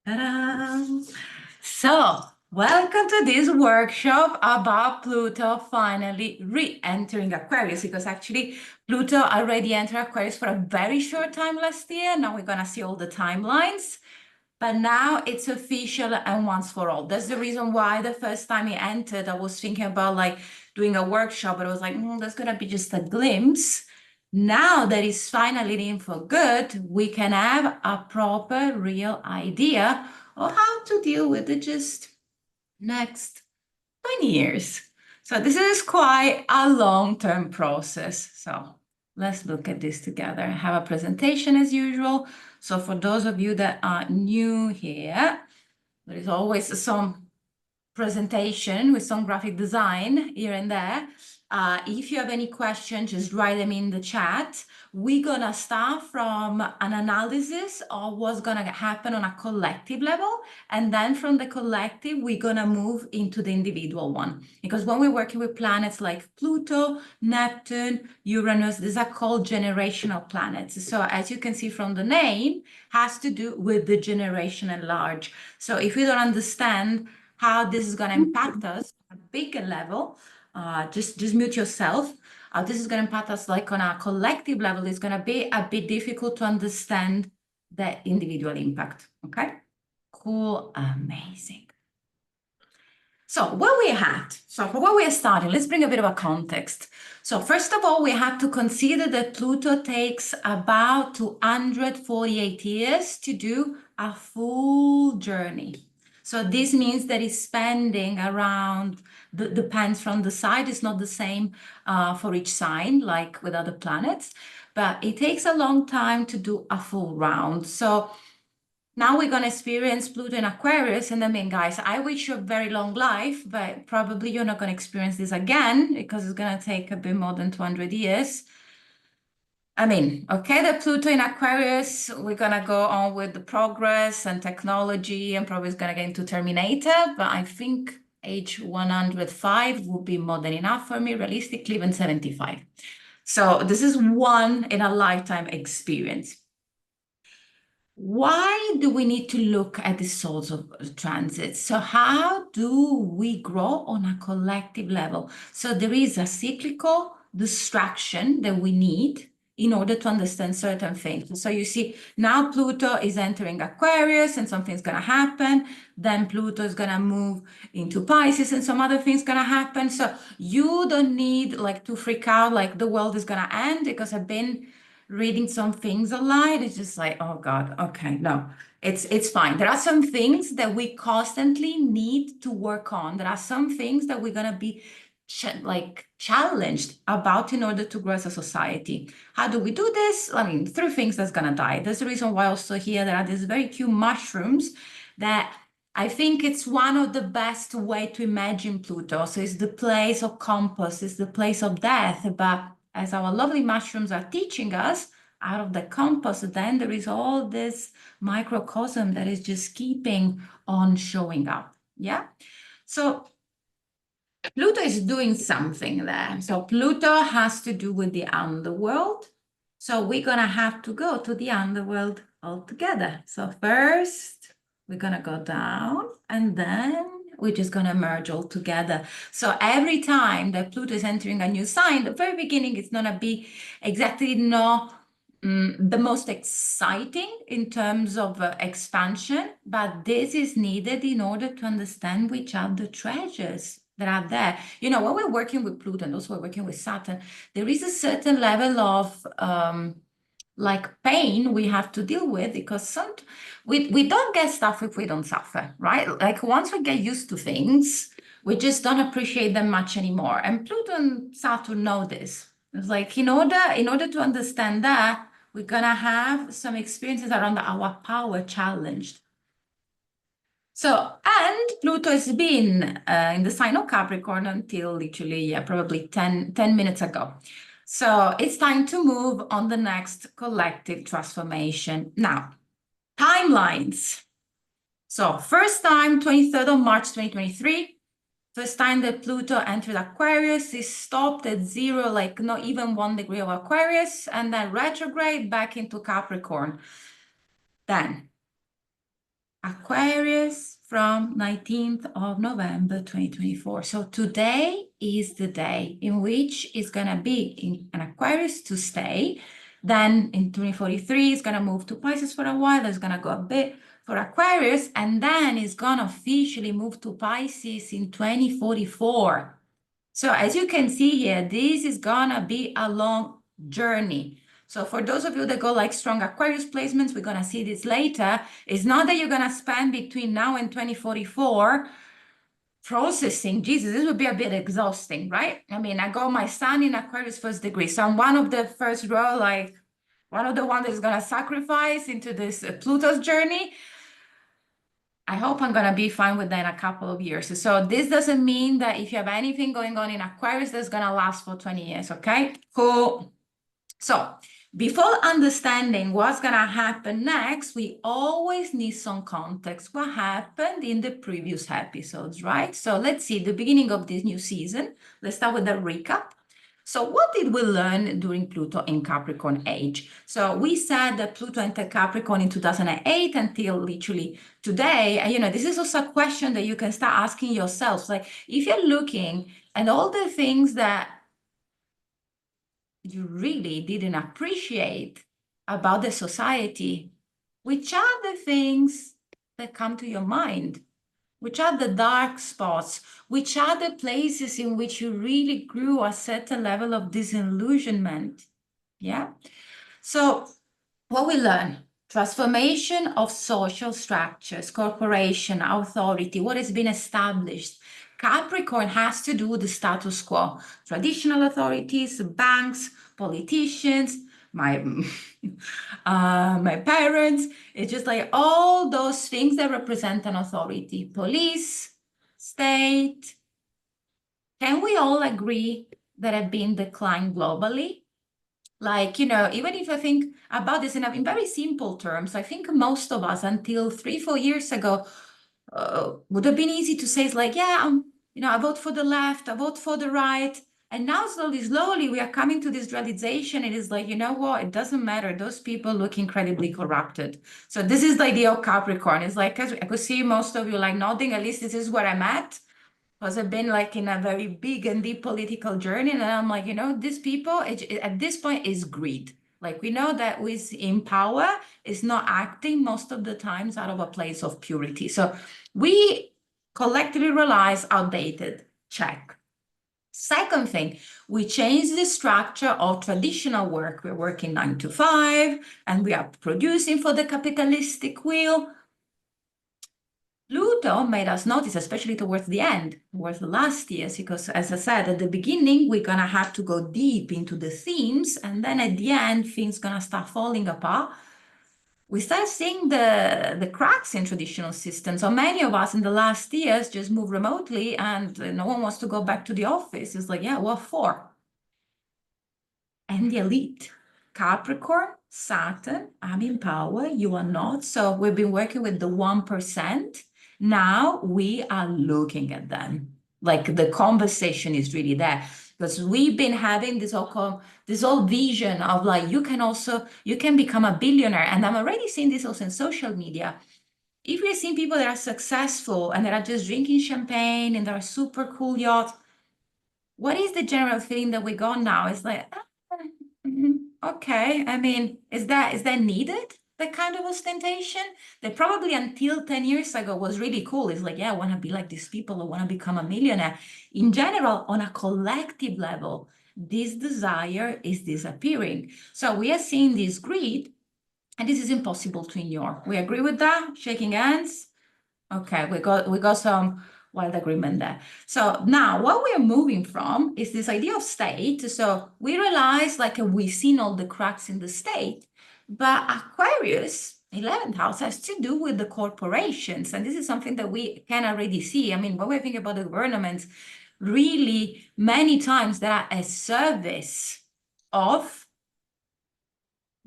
Ta-da! So, welcome to this workshop about Pluto finally re-entering Aquarius, because actually Pluto already entered Aquarius for a very short time last year. Now we're going to see all the timelines. But now it's official and once for all. That's the reason why the first time he entered, I was thinking about like doing a workshop, but I was like, that's going to be just a glimpse. Now that it's finally in for good, we can have a proper, real idea of how to deal with the just next 20 years. So this is quite a long-term process. So let's look at this together. I have a presentation as usual. So for those of you that are new here, there is always some presentation with some graphic design here and there. If you have any questions, just write them in the chat. We're gonna start from an analysis of what's gonna happen on a collective level, and then from the collective, we're gonna move into the individual one. Because when we're working with planets like Pluto, Neptune, Uranus, these are called generational planets. So as you can see from the name, has to do with the generation at large. So if we don't understand how this is going to impact us at a bigger level, just mute yourself. This is going to impact us like on a collective level. It's going to be a bit difficult to understand the individual impact. Okay, cool, amazing. So where we at? So for where we are starting, let's bring a bit of a context. So first of all, we have to consider that Pluto takes about 248 years to do a full journey. So this means that it's spending around, depends from the side, it's not the same for each sign, like with other planets, but it takes a long time to do a full round. So now we're going to experience Pluto in Aquarius, and I mean, guys, I wish you a very long life, but probably you're not going to experience this again because it's going to take a bit more than 200 years. I mean, okay, the Pluto in Aquarius, we're gonna go on with the progress and technology, and probably is gonna get into Terminator, but I think age 105 would be more than enough for me, realistically, even 75. So this is one in a lifetime experience. Why do we need to look at the sorts of transits? So how do we grow on a collective level? So there is a cyclical distraction that we need in order to understand certain things. So you see, now Pluto is entering Aquarius and something's going to happen. Then Pluto is going to move into Pisces and some other things going to happen. So you don't need like to freak out like the world is going to end, because I've been reading some things online. It's just like, oh God, okay, no, it's fine. There are some things that we constantly need to work on. There are some things that we're going to be challenged about in order to grow as a society. How do we do this? I mean, through things that's going to die. There's a reason why also here there are these very cute mushrooms that I think it's one of the best way to imagine Pluto. So it's the place of compass, it's the place of death. But as our lovely mushrooms are teaching us, out of the compass, then there is all this microcosm that is just keeping on showing up. Yeah. So Pluto is doing something there. So Pluto has to do with the underworld. So we're going to have to go to the underworld altogether. So first, we're going to go down, and then we're just going to merge all together. So every time that Pluto is entering a new sign, the very beginning, it's going to be exactly the most exciting in terms of expansion, but this is needed in order to understand which are the treasures that are there. You know, when we're working with Pluto and also we're working with Saturn, there is a certain level of like pain we have to deal with, because we don't get stuff if we don't suffer, right? Like once we get used to things, we just don't appreciate them much anymore. And Pluto and Saturn know this. It's like in order to understand that, we're gonna have some experiences around our power challenged. So, and Pluto has been in the sign of Capricorn until literally, probably 10 minutes ago. So it's time to move on the next collective transformation. Now, timelines. So first time, 23rd of March, 2023. First time that Pluto entered Aquarius, it stopped at 0, like not even 1 degree of Aquarius, and then retrograde back into Capricorn. Then Aquarius from 19th of November 2024. So today is the day in which it's going to be in an Aquarius to stay. Then in 2043, it's going to move to Pisces for a while. It's going to go a bit for Aquarius, and then it's going to officially move to Pisces in 2044. So as you can see here, this is going to be a long journey. So for those of you that go like strong Aquarius placements, we're going to see this later. It's not that you're going to spend between now and 2044 processing Jesus. This would be a bit exhausting, right? I mean, I got my son in Aquarius first degree. So I'm one of the first row, like one of the ones that is going to sacrifice into this Pluto's journey. I hope I'm going to be fine with that in a couple of years. So this doesn't mean that if you have anything going on in Aquarius, that's going to last for 20 years, okay? Cool. So before understanding what's going to happen next, we always need some context. What happened in the previous episodes, right? So let's see the beginning of this new season. Let's start with a recap. So what did we learn during Pluto in Capricorn age? So we said that Pluto entered Capricorn in 2008 until literally today. And, this is also a question that you can start asking yourselves. Like, if you're looking at all the things that you really didn't appreciate about the society, which are the things that come to your mind? Which are the dark spots? Which are the places in which you really grew a certain level of disillusionment? Yeah. So what we learn, transformation of social structures, corporation, authority, what has been established. Capricorn has to do with the status quo, traditional authorities, banks, politicians, my my parents. It's just like all those things that represent an authority, police, state. Can we all agree that have been declined globally? Like, even if I think about this in very simple terms, I think most of us until 3-4 years ago would have been easy to say, it's like, yeah, I vote for the left, I vote for the right. And now slowly, we are coming to this realization. It is like, you know what? It doesn't matter. Those people look incredibly corrupted. So this is the idea of Capricorn. It's like, I could see most of you like nodding. At least this is where I'm at. Because I've been like in a very big and deep political journey. And I'm like, these people at this point is greed. Like we know that with in power is not acting most of the times out of a place of purity. So we collectively realize outdated. Check. Second thing, we change the structure of traditional work. We're working 9 to 5 and we are producing for the capitalistic wheel. Pluto made us notice, especially towards the end, towards the last years, because as I said, at the beginning, we're going to have to go deep into the themes, and then at the end, things going to start falling apart. We start seeing the cracks in traditional systems. So many of us in the last years just move remotely and no one wants to go back to the office. It's like, yeah, what for? And the elite. Capricorn, Saturn, I'm in power, you are not. So we've been working with the 1%. Now we are looking at them. Like the conversation is really there. Because we've been having this whole vision of like, you can become a billionaire. And I'm already seeing this also in social media. If we're seeing people that are successful and that are just drinking champagne and that are super cool yachts, what is the general feeling that we got now? It's like, okay, I mean, is that needed? That kind of ostentation that probably until 10 years ago was really cool. It's like, yeah, I want to be like these people. I want to become a millionaire. In general, on a collective level, this desire is disappearing. So we are seeing this greed, and this is impossible to ignore. We agree with that? Shaking hands? Okay, we got some wild agreement there. So now what we're moving from is this idea of state. So we realize like we've seen all the cracks in the state, but Aquarius 11th house has to do with the corporations. And this is something that we can already see. I mean, when we think about the governments, really many times they are a service of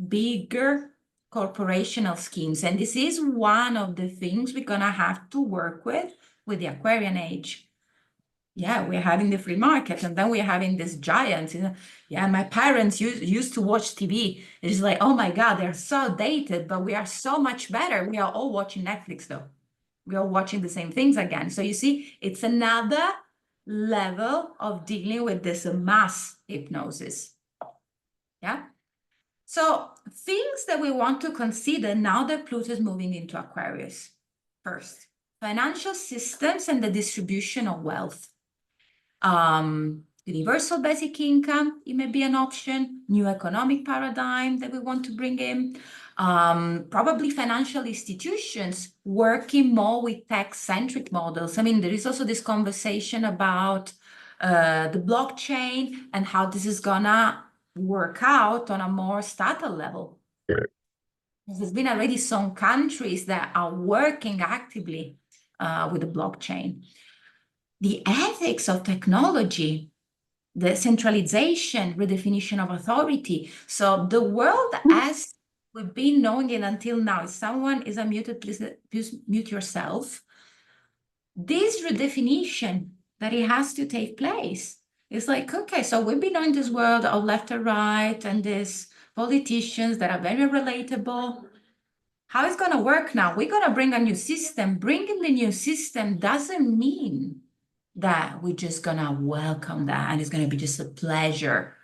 bigger corporational schemes. And this is one of the things we're going to have to work with the Aquarian age. yeah, we're having the free market, and then we're having these giants. Yeah, my parents used to watch TV. It's like, oh my God, they're so dated, but we are so much better. We are all watching Netflix though. We are watching the same things again. So you see, it's another level of dealing with this mass hypnosis. Yeah. So things that we want to consider now that Pluto is moving into Aquarius. First, financial systems and the distribution of wealth. Universal basic income, it may be an option, new economic paradigm that we want to bring in, probably financial institutions working more with tech-centric models. I mean, there is also this conversation about the blockchain and how this is gonna work out on a more statal level. There's been already some countries that are working actively with the blockchain. The ethics of technology, the centralization, redefinition of authority. So the world as we've been knowing it until now, if someone is unmuted, please mute yourself. This redefinition that it has to take place. It's like, okay, so we've been knowing this world of left or right and these politicians that are very relatable. How it's going to work now? We're going to bring a new system. Bringing the new system doesn't mean that we're just going to welcome that and it's going to be just a pleasure,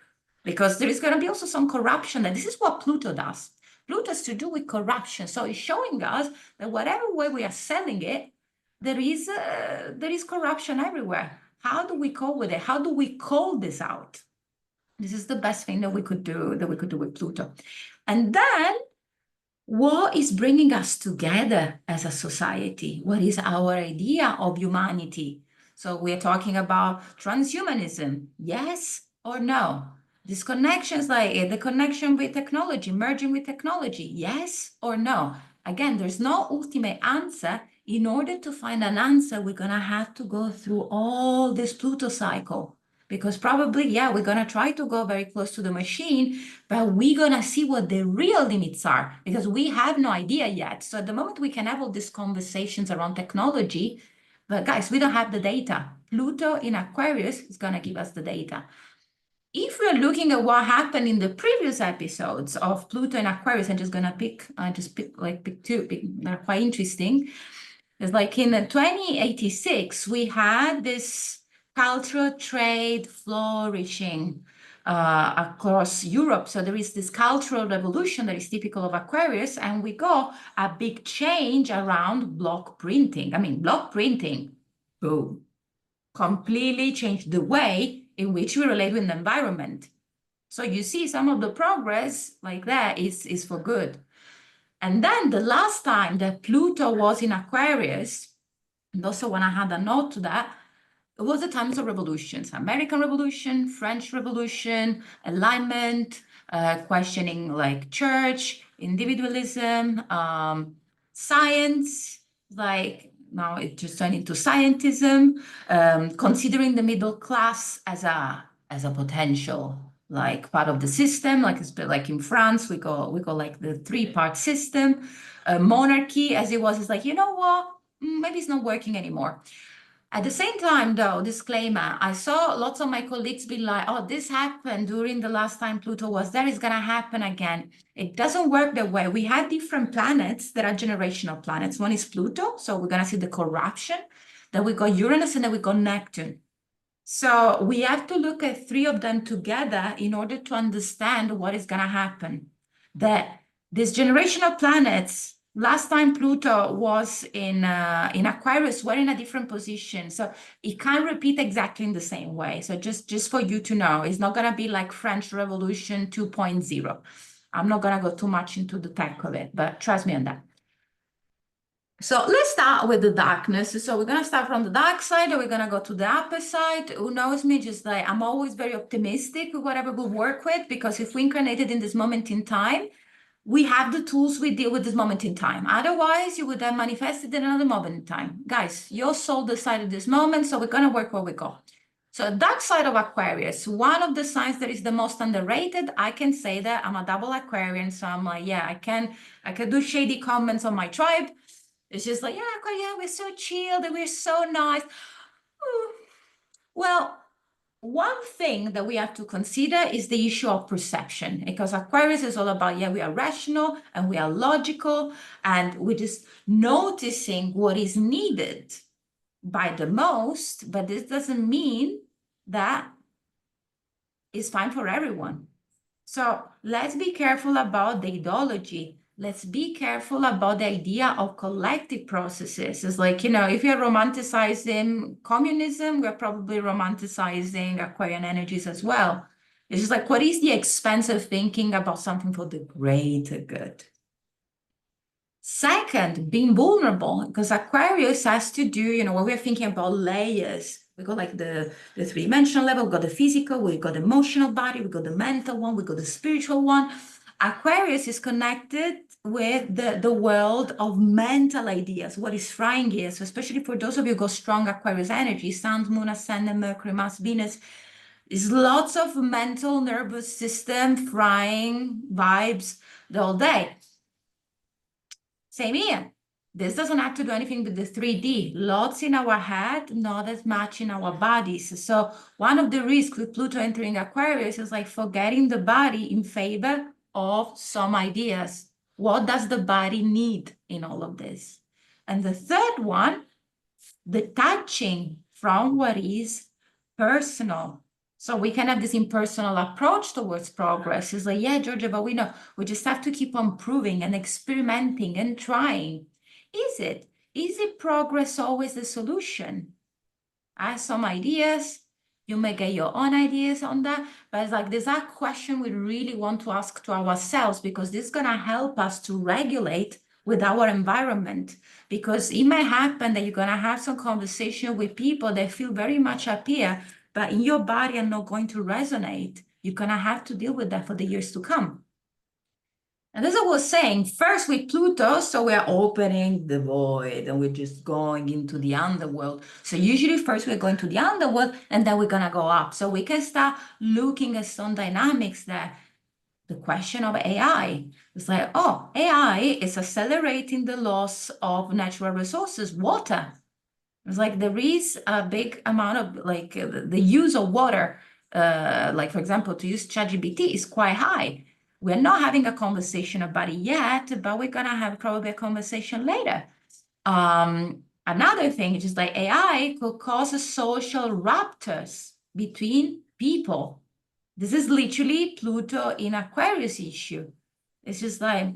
because there is going to be also some corruption. And this is what Pluto does. Pluto has to do with corruption. So it's showing us that whatever way we are selling it, there is corruption everywhere. How do we cope with it? How do we call this out? This is the best thing that we could do with Pluto. And then what is bringing us together as a society? What is our idea of humanity? So we're talking about transhumanism, yes or no? These connections, like the connection with technology, merging with technology, yes or no? Again, there's no ultimate answer. In order to find an answer, we're going to have to go through all this Pluto cycle. Because probably, yeah, we're going to try to go very close to the machine, but we're going to see what the real limits are, because we have no idea yet. So at the moment, we can have all these conversations around technology, but guys, we don't have the data. Pluto in Aquarius is going to give us the data. If we're looking at what happened in the previous episodes of Pluto in Aquarius, I'm just going to pick two that are quite interesting. It's like in 2086, we had this cultural trade flourishing across Europe. So there is this cultural revolution that is typical of Aquarius, and we got a big change around block printing. I mean, block printing, boom, completely changed the way in which we relate with the environment. So you see some of the progress like that is for good. And then the last time that Pluto was in Aquarius, and also when I had a note to that, it was the times of revolutions: American Revolution, French Revolution, Enlightenment, questioning like church, individualism, science, like now it just turned into scientism, considering the middle class as a potential like part of the system, like in France, we go like the three-part system, monarchy as it was, is like, you know what, maybe it's not working anymore. At the same time, though, disclaimer, I saw lots of my colleagues be like, oh, this happened during the last time Pluto was there, it's going to happen again. It doesn't work that way. We had different planets that are generational planets. One is Pluto, so we're going to see the corruption. Then we got Uranus, and then we got Neptune. So we have to look at three of them together in order to understand what is going to happen. That these generational planets, last time Pluto was in Aquarius, were in a different position. So it can't repeat exactly in the same way. So just for you to know, it's not going to be like French Revolution 2.0. I'm not going to go too much into the tech of it, but trust me on that. So let's start with the darkness. So we're going to start from the dark side, or we're going to go to the upper side. Who knows me? Just like, I'm always very optimistic with whatever we work with, because if we incarnated in this moment in time, we have the tools, we deal with this moment in time. Otherwise, you would have manifested in another moment in time. Guys, your soul decided this moment, so we're going to work where we go. So dark side of Aquarius, one of the signs that is the most underrated. I can say that I'm a double Aquarian, so I'm like, yeah, I can do shady comments on my tribe. It's just like, yeah, we're so chill, we're so nice. Well, one thing that we have to consider is the issue of perception, because Aquarius is all about, yeah, we are rational and we are logical, and we're just noticing what is needed by the most, but this doesn't mean that it's fine for everyone. So let's be careful about the ideology. Let's be careful about the idea of collective processes. It's like, if you're romanticizing communism, we're probably romanticizing Aquarian energies as well. It's just like, what is the expense of thinking about something for the greater good? Second, being vulnerable, because Aquarius has to do, when we're thinking about layers, we got like the three-dimensional level, we got the physical, we got the emotional body, we got the mental one, we got the spiritual one. Aquarius is connected with the world of mental ideas, what is frying here. So especially for those of you who got strong Aquarius energy, Sun, Moon, Ascendant, Mercury, Mars, Venus, is lots of mental nervous system frying vibes the whole day. Same here. This doesn't have to do anything with the 3D. Lots in our head, not as much in our bodies. So one of the risks with Pluto entering Aquarius is like forgetting the body in favor of some ideas. What does the body need in all of this? And the third one, detaching from what is personal. So we can have this impersonal approach towards progress. It's like, yeah, Georgia, but we know we just have to keep on proving and experimenting and trying. Is it progress always the solution? I have some ideas. You may get your own ideas on that, but it's like there's that question we really want to ask to ourselves, because this is gonna help us to regulate with our environment. Because it may happen that you're gonna have some conversation with people that feel very much up here, but in your body are not going to resonate. You're gonna have to deal with that for the years to come. And as I was saying, first with Pluto, so we're opening the void and we're just going into the underworld. So usually first we're going to the underworld and then we're gonna go up. So we can start looking at some dynamics there. The question of AI. It's like, oh, AI is accelerating the loss of natural resources, water. It's like there is a big amount of the use of water, like for example, to use ChatGPT is quite high. We're not having a conversation about it yet, but we're gonna have probably a conversation later. Another thing is just like AI could cause social ruptures between people. This is literally Pluto in Aquarius issue. It's just like,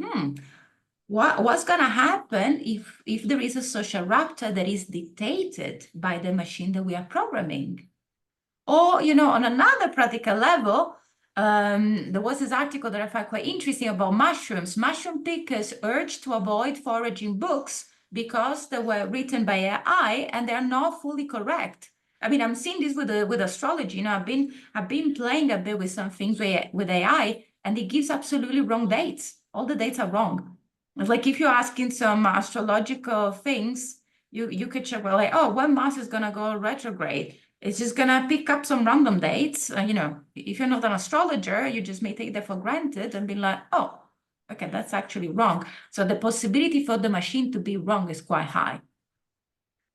what's going to happen if there is a social rupture that is dictated by the machine that we are programming? Or, on another practical level, there was this article that I found quite interesting about mushrooms. Mushroom pickers urged to avoid foraging books because they were written by AI and they're not fully correct. I mean, I'm seeing this with astrology. I've been playing a bit with some things with AI, and it gives absolutely wrong dates. All the dates are wrong. It's like if you're asking some astrological things, you could check, well, like, oh, when Mars is gonna go retrograde. It's just gonna pick up some random dates. If you're not an astrologer, you just may take that for granted and be like, oh, okay, that's actually wrong. So the possibility for the machine to be wrong is quite high.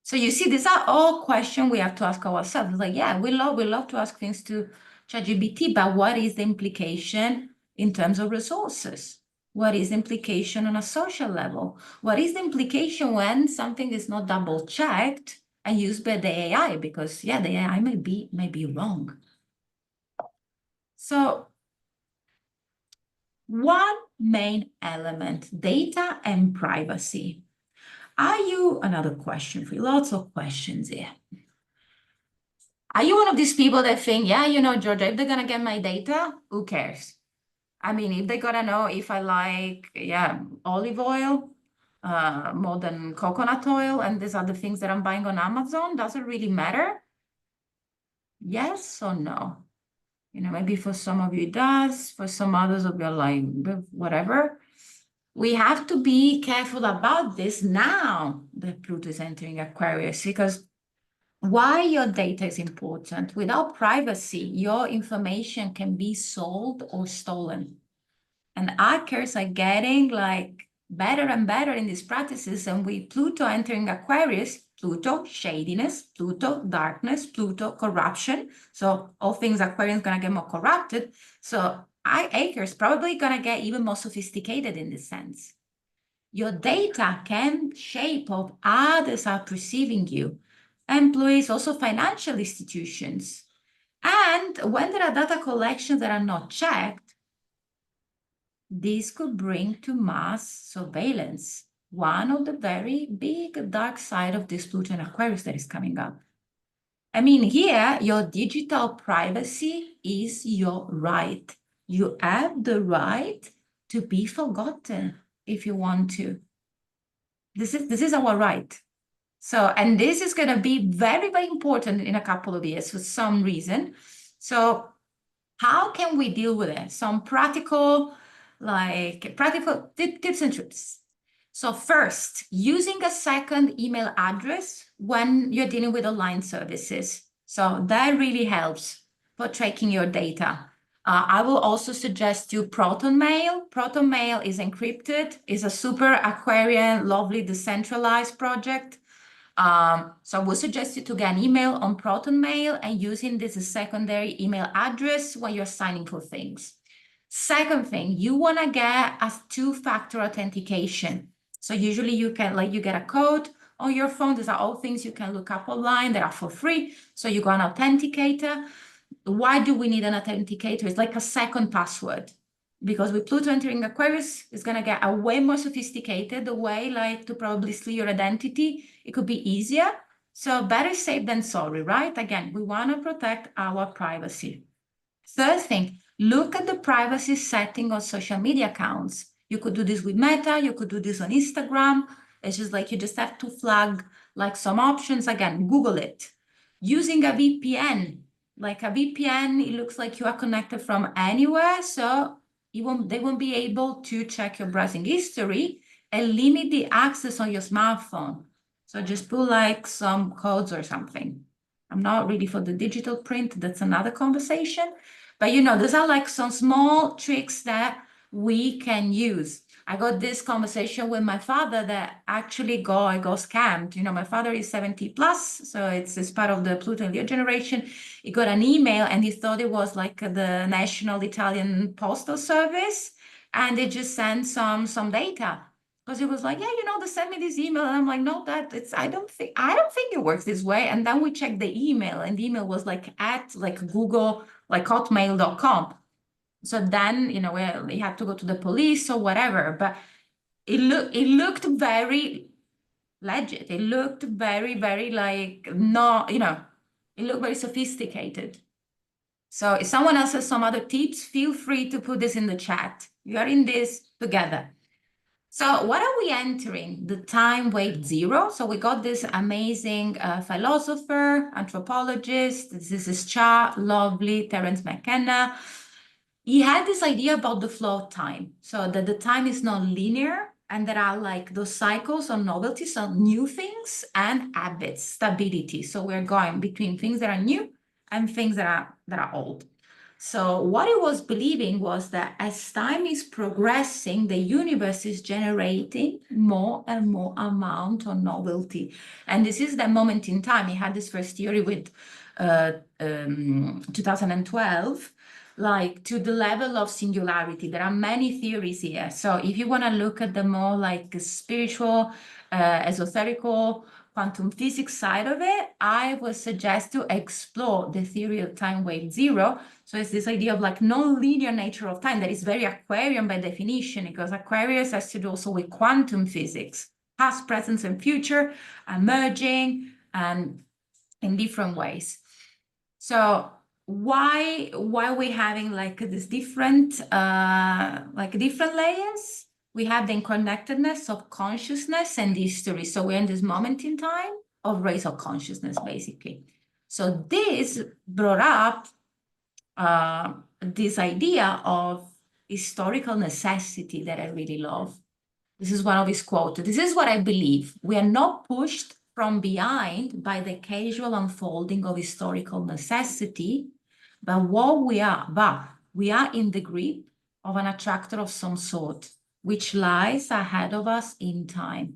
So you see, these are all questions we have to ask ourselves. It's like, yeah, we love to ask things to ChatGPT, but what is the implication in terms of resources? What is the implication on a social level? What is the implication when something is not double checked and used by the AI? Because yeah, the AI may be wrong. So one main element, data and privacy. Another question for you, lots of questions here. Are you one of these people that think, yeah, Georgia, if they're gonna get my data, who cares? I mean, if they're gonna know if I like, olive oil, more than coconut oil, and these are the things that I'm buying on Amazon, does it really matter? Yes or no? Maybe for some of you it does, for some others of you are like, whatever. We have to be careful about this now that Pluto is entering Aquarius, because why your data is important. Without privacy, your information can be sold or stolen. And hackers are getting like better and better in these practices. And with Pluto entering Aquarius, Pluto, shadiness, Pluto, darkness, Pluto, corruption. So all things Aquarius going to get more corrupted. So Acres probably going to get even more sophisticated in this sense. Your data can shape how others are perceiving you. Employees, also financial institutions. And when there are data collections that are not checked, this could bring to mass surveillance, one of the very big dark side of this Pluto and Aquarius that is coming up. I mean, here, your digital privacy is your right. You have the right to be forgotten if you want to. This is our right. So, and this is going to be very, very important in a couple of years for some reason. So how can we deal with it? Some practical tips and tricks. So first, using a second email address when you're dealing with online services. So that really helps for tracking your data. I will also suggest you Proton Mail. Proton Mail is encrypted, is a super Aquarian, lovely decentralized project. So I would suggest you to get an email on Proton Mail and using this as secondary email address when you're signing for things. Second thing, you want to get a two-factor authentication. So usually you get a code on your phone. These are all things you can look up online that are for free. So you go an authenticator. Why do we need an authenticator? It's like a second password. Because with Pluto entering Aquarius, it's going to get a way more sophisticated, the way like to probably steal your identity. It could be easier. So better safe than sorry, right? Again, we want to protect our privacy. Third thing, look at the privacy setting of social media accounts. You could do this with Meta, you could do this on Instagram. It's just like you just have to flag like some options. Again, Google it. Using a VPN, like a VPN, it looks like you are connected from anywhere. So they won't be able to check your browsing history and limit the access on your smartphone. So just put like some codes or something. I'm not really for the digital print. That's another conversation. But those are like some small tricks that we can use. I got this conversation with my father that actually I got scammed. My father is 70 plus, so it's part of the Pluto and Leo generation. He got an email and he thought it was like the National Italian Postal Service, and they just sent some data. Because he was like, yeah, they sent me this email. And I'm like, no, I don't think it works this way. And then we checked the email, and the email was like at like Google, like hotmail.com. So then, we had to go to the police or whatever, but it looked very legit. It looked very, very like, not, it looked very sophisticated. So if someone else has some other tips, feel free to put this in the chat. We are in this together. So what are we entering? The time wave zero. So we got this amazing philosopher, anthropologist. This is lovely Terence McKenna. He had this idea about the flow of time. So that the time is not linear, and there are like those cycles of novelty, so new things and habits, stability. So we're going between things that are new and things that are old. So what he was believing was that as time is progressing, the universe is generating more and more amount of novelty. And this is the moment in time. He had this first theory with 2012, like to the level of singularity. There are many theories here. So if you want to look at the more like spiritual, esoterical, quantum physics side of it, I would suggest to explore the theory of time wave zero. So it's this idea of like non-linear nature of time that is very Aquarian by definition, because Aquarius has to do also with quantum physics, past, present, and future, merging, and in different ways. So why are we having like this different layers? We have the interconnectedness of consciousness and history. So we're in this moment in time of race of consciousness, basically. So this brought up this idea of historical necessity that I really love. This is one of his quotes. This is what I believe. We are not pushed from behind by the casual unfolding of historical necessity, but we are in the grip of an attractor of some sort, which lies ahead of us in time.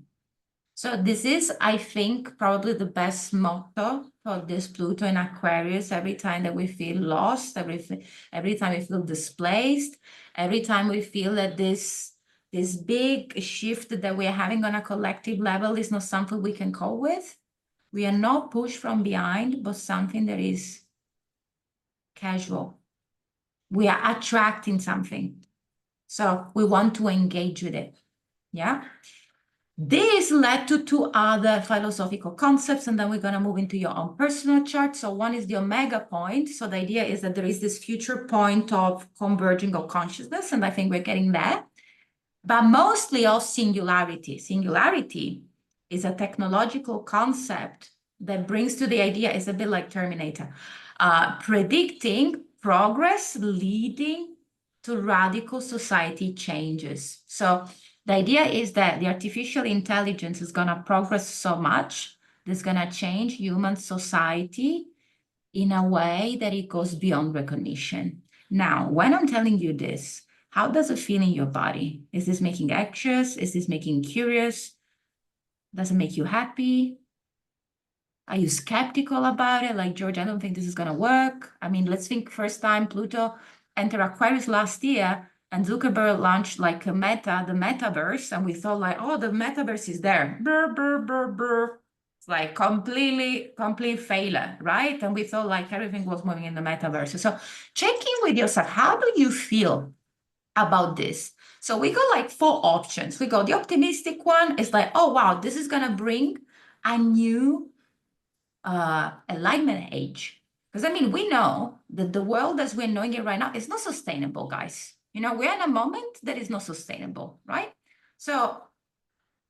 So this is, I think, probably the best motto for this Pluto in Aquarius. Every time that we feel lost, every time we feel displaced, every time we feel that this big shift that we are having on a collective level is not something we can cope with. We are not pushed from behind, but something that is casual. We are attracting something. So we want to engage with it. Yeah. This led to two other philosophical concepts, and then we're going to move into your own personal chart. So one is the omega point. So the idea is that there is this future point of converging of consciousness, and I think we're getting there. But mostly of singularity. Singularity is a technological concept that brings to the idea, it's a bit like Terminator, predicting progress leading to radical society changes. So the idea is that the artificial intelligence is going to progress so much, that's going to change human society in a way that it goes beyond recognition. Now, when I'm telling you this, how does it feel in your body? Is this making anxious? Is this making curious? Does it make you happy? Are you skeptical about it? Like, George, I don't think this is going to work. I mean, let's think first time Pluto entered Aquarius last year and Zuckerberg launched like a meta, the metaverse. And we thought like, oh, the metaverse is there. Brr, brr, brr, brr. It's like complete failure, right? And we thought like everything was moving in the metaverse. So check in with yourself. How do you feel about this? So we got like four options. We got the optimistic one. It's like, oh, wow, this is going to bring a new enlightenment age. Because I mean, we know that the world as we're knowing it right now is not sustainable, guys. You know, we're in a moment that is not sustainable, right? So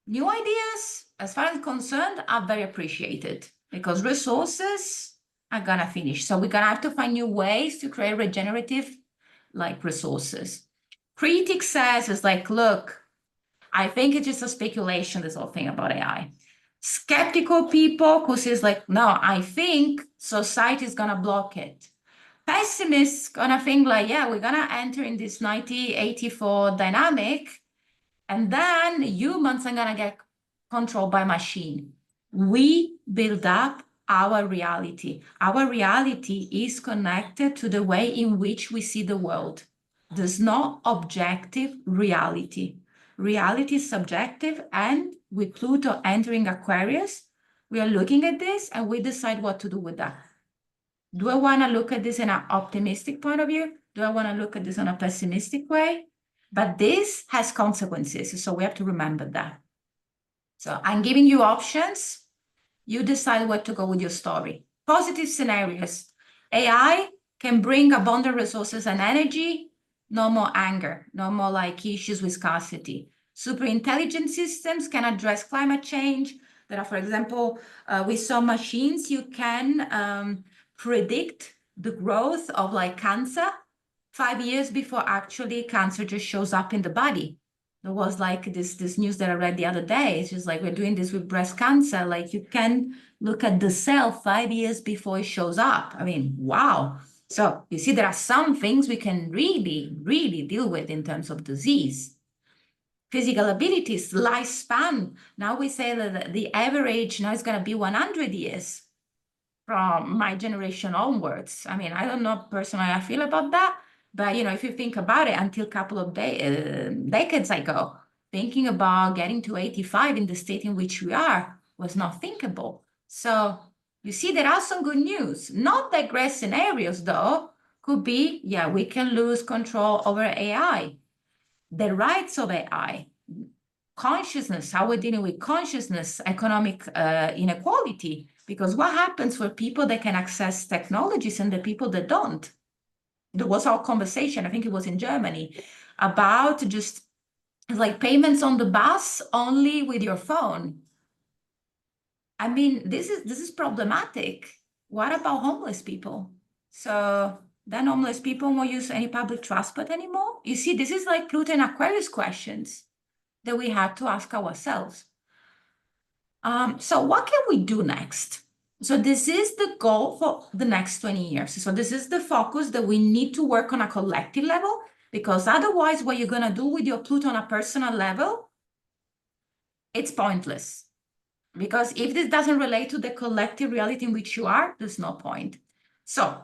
new ideas, as far as concerned, are very appreciated because resources are gonna finish. So we're gonna have to find new ways to create regenerative like resources. Critic says it's like, look, I think it's just a speculation, this whole thing about AI. Skeptical people who says like, no, I think society is gonna block it. Pessimists gonna think like, yeah, we're gonna enter in this 1984 dynamic, and then humans are gonna get controlled by machine. We build up our reality. Our reality is connected to the way in which we see the world. There's no objective reality. Reality is subjective, and with Pluto entering Aquarius, we are looking at this and we decide what to do with that. Do I want to look at this in an optimistic point of view? Do I want to look at this in a pessimistic way? But this has consequences, so we have to remember that. So I'm giving you options. You decide where to go with your story. Positive scenarios. AI can bring abundant resources and energy, no more anger, no more like issues with scarcity. Super intelligent systems can address climate change. There are, for example, with some machines, you can predict the growth of like cancer 5 years before actually cancer just shows up in the body. There was like this news that I read the other day. It's just like we're doing this with breast cancer. Like you can look at the cell 5 years before it shows up. I mean, wow. So you see, there are some things we can really, really deal with in terms of disease. Physical abilities, lifespan. Now we say that the average now is going to be 100 years from my generation onwards. I mean, I don't know personally how I feel about that. But, you know, if you think about it, until a couple of decades ago, thinking about getting to 85 in the state in which we are was not thinkable. So you see, there are some good news. Not that great scenarios, though, could be, yeah, we can lose control over AI, the rights of AI, consciousness, how we're dealing with consciousness, economic inequality. Because what happens for people that can access technologies and the people that don't? There was our conversation, I think it was in Germany, about just like payments on the bus only with your phone. I mean, this is problematic. What about homeless people? So then homeless people won't use any public transport anymore. You see, this is like Pluto and Aquarius questions that we have to ask ourselves. So what can we do next? So this is the goal for the next 20 years. So this is the focus that we need to work on a collective level. because otherwise what you're going to do with your Pluto on a personal level, it's pointless. Because if this doesn't relate to the collective reality in which you are, there's no point. So,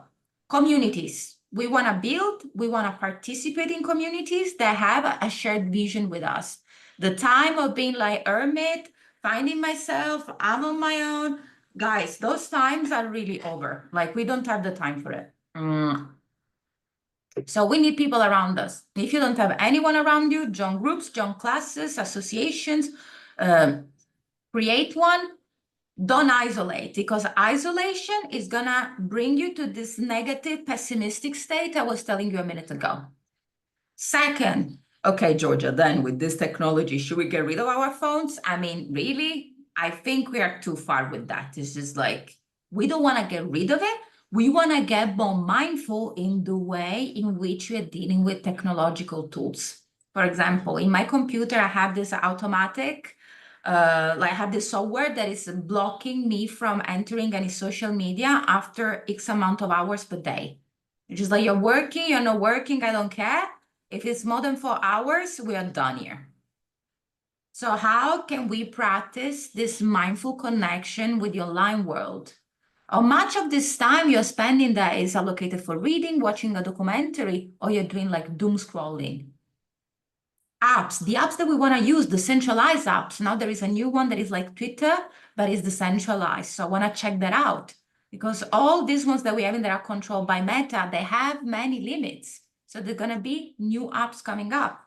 communities. We want to build, we want to participate in communities that have a shared vision with us. The time of being like hermit, finding myself, I'm on my own. Guys, those times are really over. Like, we don't have the time for it. So we need people around us. If you don't have anyone around you, join groups, join classes, associations, create one. Don't isolate, because isolation is gonna bring you to this negative, pessimistic state I was telling you a minute ago. Second, okay, Georgia, then with this technology, should we get rid of our phones? I mean, really? I think we are too far with that. It's just like, we don't want to get rid of it. We want to get more mindful in the way in which we are dealing with technological tools. For example, in my computer, I have this automatic like I have this software that is blocking me from entering any social media after X amount of hours per day. It's just like, you're working, you're not working, I don't care. If it's more than 4 hours, we are done here. So how can we practice this mindful connection with the online world? How much of this time you're spending that is allocated for reading, watching a documentary, or you're doing like doom scrolling? Apps, the apps that we want to use, the centralized apps. Now there is a new one that is like Twitter, but it's decentralized. So I want to check that out, because all these ones that we have in that are controlled by Meta, they have many limits. So there are going to be new apps coming up,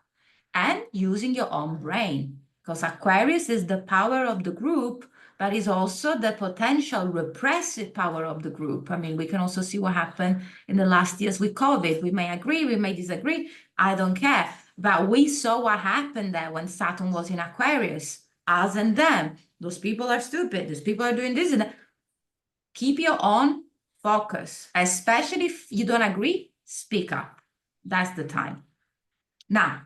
and using your own brain, because Aquarius is the power of the group, but is also the potential repressive power of the group. I mean, we can also see what happened in the last years with COVID. We may agree, we may disagree. I don't care. But we saw what happened there when Saturn was in Aquarius, us and them. Those people are stupid. These people are doing this and that. Keep your own focus, especially if you don't agree, speak up. That's the time. Now,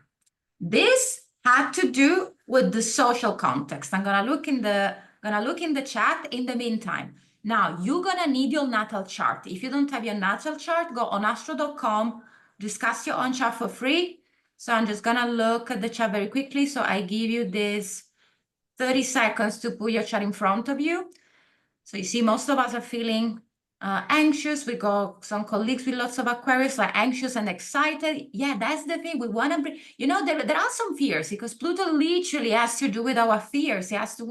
this had to do with the social context. I'm gonna look in the chat in the meantime. Now, you're gonna need your natal chart. If you don't have your natal chart, go on astro.com, discuss your own chart for free. So I'm just gonna look at the chat very quickly. So I give you this 30 seconds to put your chart in front of you. So you see, most of us are feeling anxious. We got some colleagues with lots of Aquarius, like anxious and excited. Yeah, that's the thing. We want to bring, there are some fears, because Pluto literally has to do with our fears. It has to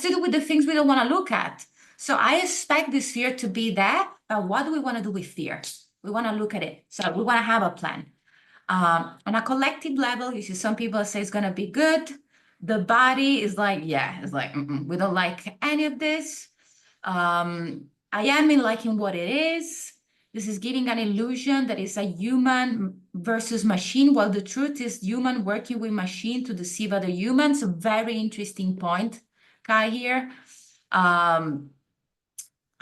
do with the things we don't want to look at. So I expect this fear to be there, but what do we want to do with fear? We want to look at it. So we want to have a plan. On a collective level, you see some people say it's going to be good. The body is like, yeah, it's like, we don't like any of this. I am in liking what it is. This is giving an illusion that it's a human versus machine, while the truth is human working with machine to deceive other humans. A very interesting point, Kai, here.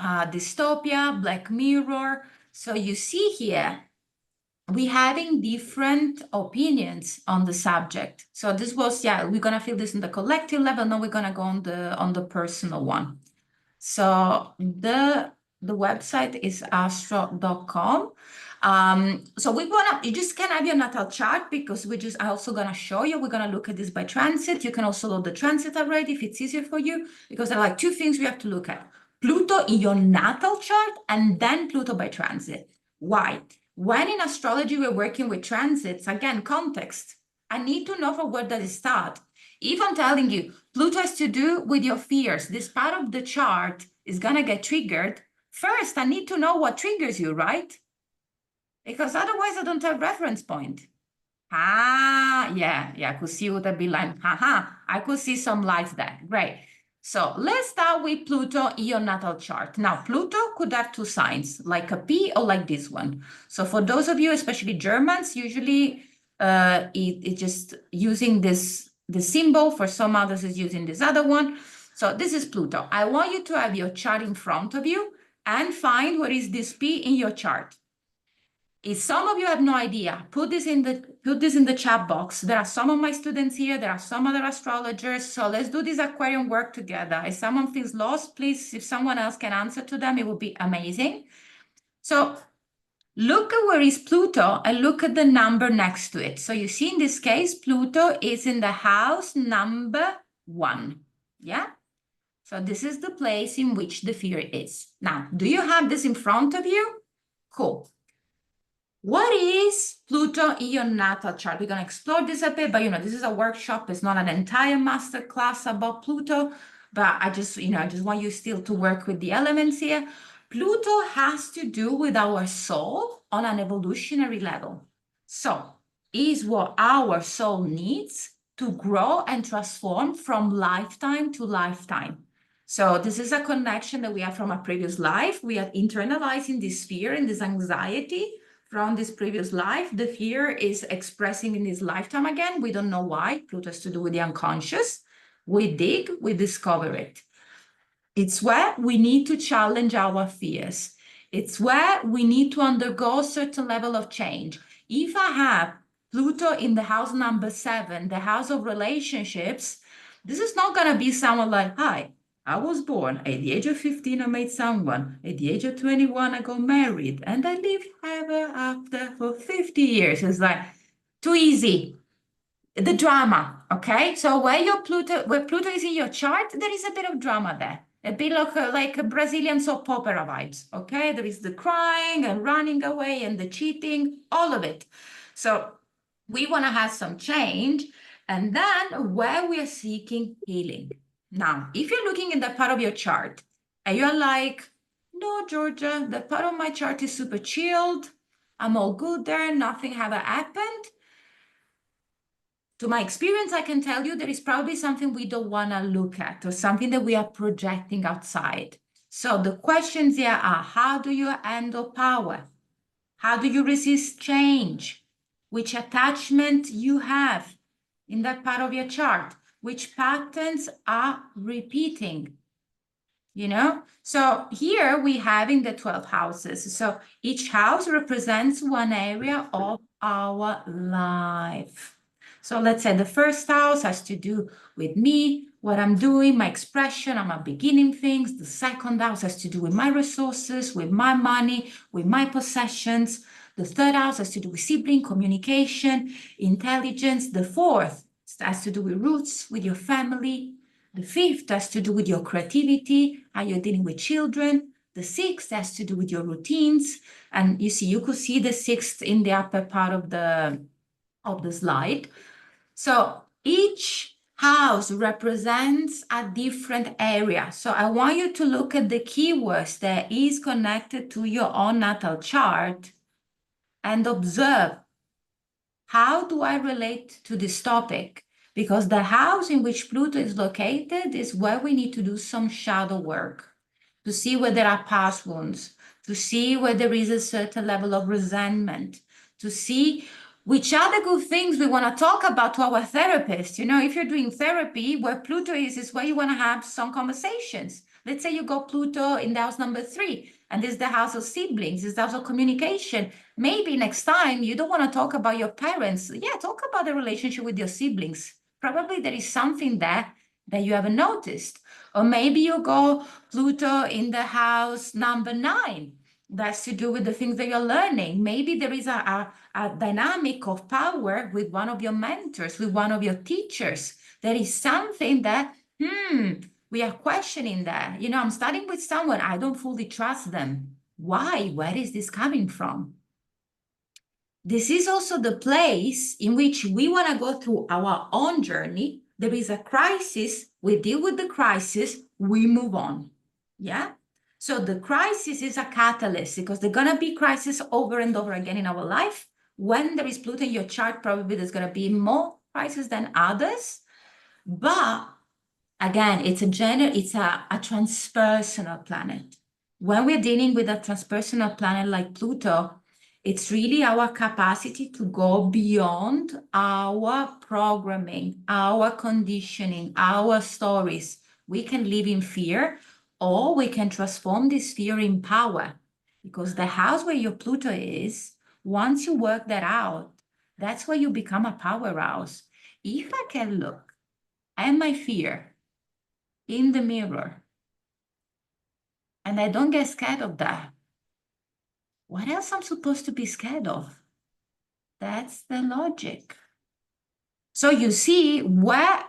Dystopia, Black Mirror. So you see here, we having different opinions on the subject. So this was, yeah, we're gonna feel this in the collective level. Now we're gonna go on the personal one. So the website is astro.com. So you just can have your natal chart, because I also gonna show you, we're gonna look at this by transit. You can also load the transit already if it's easier for you, because there are like two things we have to look at. Pluto in your natal chart, and then Pluto by transit. Why? When in astrology we're working with transits, again, context. I need to know from where does it start. If I'm telling you, Pluto has to do with your fears, this part of the chart is going to get triggered. First, I need to know what triggers you, right? Because otherwise I don't have reference point. Yeah, I could see what I'd be like. I could see some lights there. Great. So let's start with Pluto in your natal chart. Now, Pluto could have two signs, like a P or like this one. So for those of you, especially Germans, usually it's just using this symbol. For some others, is using this other one. So this is Pluto. I want you to have your chart in front of you and find where is this P in your chart. If some of you have no idea, put this in the chat box. There are some of my students here. There are some other astrologers. So let's do this Aquarian work together. If someone feels lost, please, if someone else can answer to them, it would be amazing. So Look at where is Pluto and look at the number next to it. So you see in this case, Pluto is in the house number 1. Yeah? So this is the place in which the fear is. Now, do you have this in front of you? Cool. What is Pluto in your natal chart? We're going to explore this a bit, but this is a workshop. It's not an entire master class about Pluto, but I just want you still to work with the elements here. Pluto has to do with our soul on an evolutionary level. So, is what our soul needs to grow and transform from lifetime to lifetime. So this is a connection that we have from a previous life. We are internalizing this fear and this anxiety from this previous life. The fear is expressing in this lifetime again. We don't know why. Pluto has to do with the unconscious. We dig, we discover it. It's where we need to challenge our fears. It's where we need to undergo a certain level of change. If I have Pluto in the house number 7, the house of relationships, this is not going to be someone like, hi, I was born at the age of 15, I met someone. At the age of 21, I got married. And I lived ever after for 50 years. It's like, too easy. The drama, okay? So where Pluto is in your chart, there is a bit of drama there. A bit like a Brazilian soap opera vibes, okay? There is the crying and running away and the cheating, all of it. So we want to have some change. And then where we are seeking healing. Now, if you're looking in that part of your chart and you're like, no, Georgia, that part of my chart is super chilled. I'm all good there. Nothing ever happened. To my experience, I can tell you there is probably something we don't want to look at or something that we are projecting outside. So the questions here are, how do you handle power? How do you resist change? Which attachment you have in that part of your chart? Which patterns are repeating? So here we have in the 12 houses. So each house represents one area of our life. So let's say the first house has to do with me, what I'm doing, my expression, I'm beginning things. The second house has to do with my resources, with my money, with my possessions. The third house has to do with sibling, communication, intelligence. The fourth has to do with roots, with your family. The fifth has to do with your creativity, how you're dealing with children. The sixth has to do with your routines. And you could see the sixth in the upper part of the slide. So each house represents a different area. So I want you to look at the keywords that is connected to your own natal chart and observe, how do I relate to this topic? Because the house in which Pluto is located is where we need to do some shadow work to see where there are past wounds, to see where there is a certain level of resentment, to see which other good things we want to talk about to our therapist. If you're doing therapy, where Pluto is where you want to have some conversations. Let's say you got Pluto in the house number 3, and this is the house of siblings, this is the house of communication. Maybe next time you don't want to talk about your parents. Yeah, talk about the relationship with your siblings. Probably there is something there that you haven't noticed. Or maybe you go Pluto in the house number 9. That's to do with the things that you're learning. Maybe there is a dynamic of power with one of your mentors, with one of your teachers. There is something that, we are questioning that. I'm studying with someone, I don't fully trust them. Why? Where is this coming from? This is also the place in which we want to go through our own journey. There is a crisis, we deal with the crisis, we move on. Yeah? So the crisis is a catalyst because there's going to be crisis over and over again in our life. When there is Pluto in your chart, probably there's going to be more crisis than others. But again, it's a transpersonal planet. When we're dealing with a transpersonal planet like Pluto, it's really our capacity to go beyond our programming, our conditioning, our stories. We can live in fear, or we can transform this fear in power. Because the house where your Pluto is, once you work that out, that's where you become a powerhouse. If I can look at my fear in the mirror and I don't get scared of that, What else I'm supposed to be scared of? That's the logic. So you see,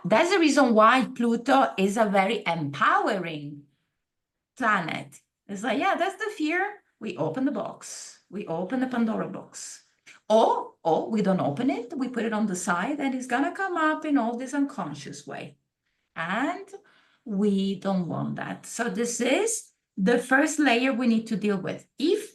that's the reason why Pluto is a very empowering planet. It's like, yeah, that's the fear. We open the box. We open the Pandora box. Or we don't open it. We put it on the side and it's going to come up in all this unconscious way. And we don't want that. So this is the first layer we need to deal with. If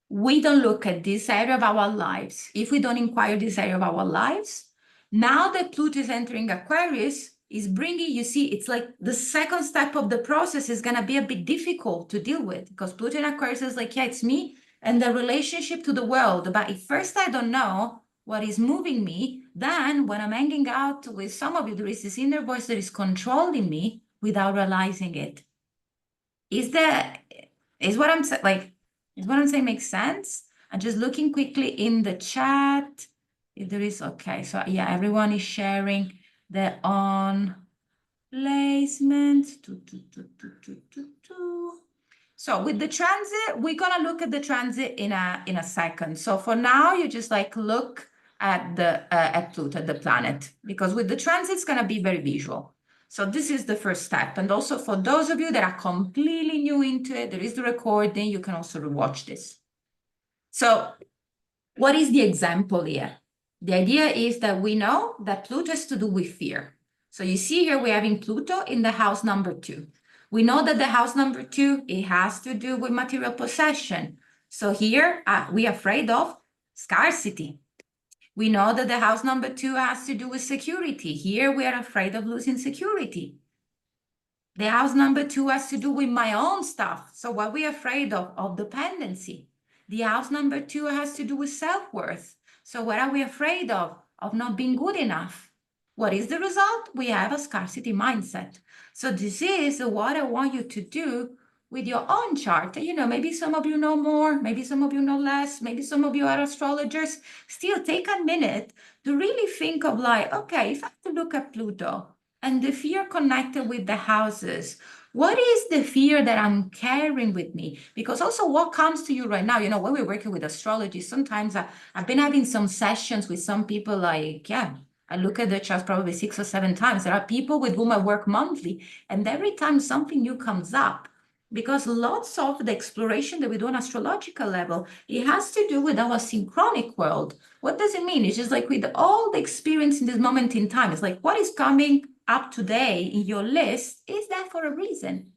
we don't look at this area of our lives, if we don't inquire this area of our lives, now that Pluto is entering Aquarius, is bringing, you see, it's like the second step of the process is going to be a bit difficult to deal with because Pluto in Aquarius is like, yeah, it's me and the relationship to the world. But if first I don't know what is moving me, then when I'm hanging out with some of you, there is this inner voice that is controlling me without realizing it. Is what I'm saying, like, is what I'm saying makes sense? I'm just looking quickly in the chat. If there is, okay. So yeah, everyone is sharing their own placement. So with the transit, we're gonna look at the transit in a second. So for now, you just like look at the at Pluto, the planet, because with the transit, it's gonna be very visual. So this is the first step. And also for those of you that are completely new into it, there is the recording. You can also rewatch this. So what is the example here? The idea is that we know that Pluto has to do with fear. So you see here, we're having Pluto in the house number 2. We know that the house number 2, it has to do with material possession. So here, we're afraid of scarcity. We know that the house number 2 has to do with security. Here, we are afraid of losing security. The house number 2 has to do with my own stuff. So what we're afraid of dependency. The house number 2 has to do with self-worth. So what are we afraid of? Of not being good enough. What is the result? We have a scarcity mindset. So this is what I want you to do with your own chart. You know, maybe some of you know more, maybe some of you know less, maybe some of you are astrologers. Still take a minute to really think of like, okay, if I have to look at Pluto and the fear connected with the houses, what is the fear that I'm carrying with me? Because also what comes to you right now, you know, when we're working with astrology, sometimes I've been having some sessions with some people like, yeah, I look at the charts probably 6 or 7 times. There are people with whom I work monthly, and every time something new comes up, because lots of the exploration that we do on astrological level, it has to do with our synchronic world. What does it mean? It's just like with all the experience in this moment in time, it's like what is coming up today in your list is that for a reason.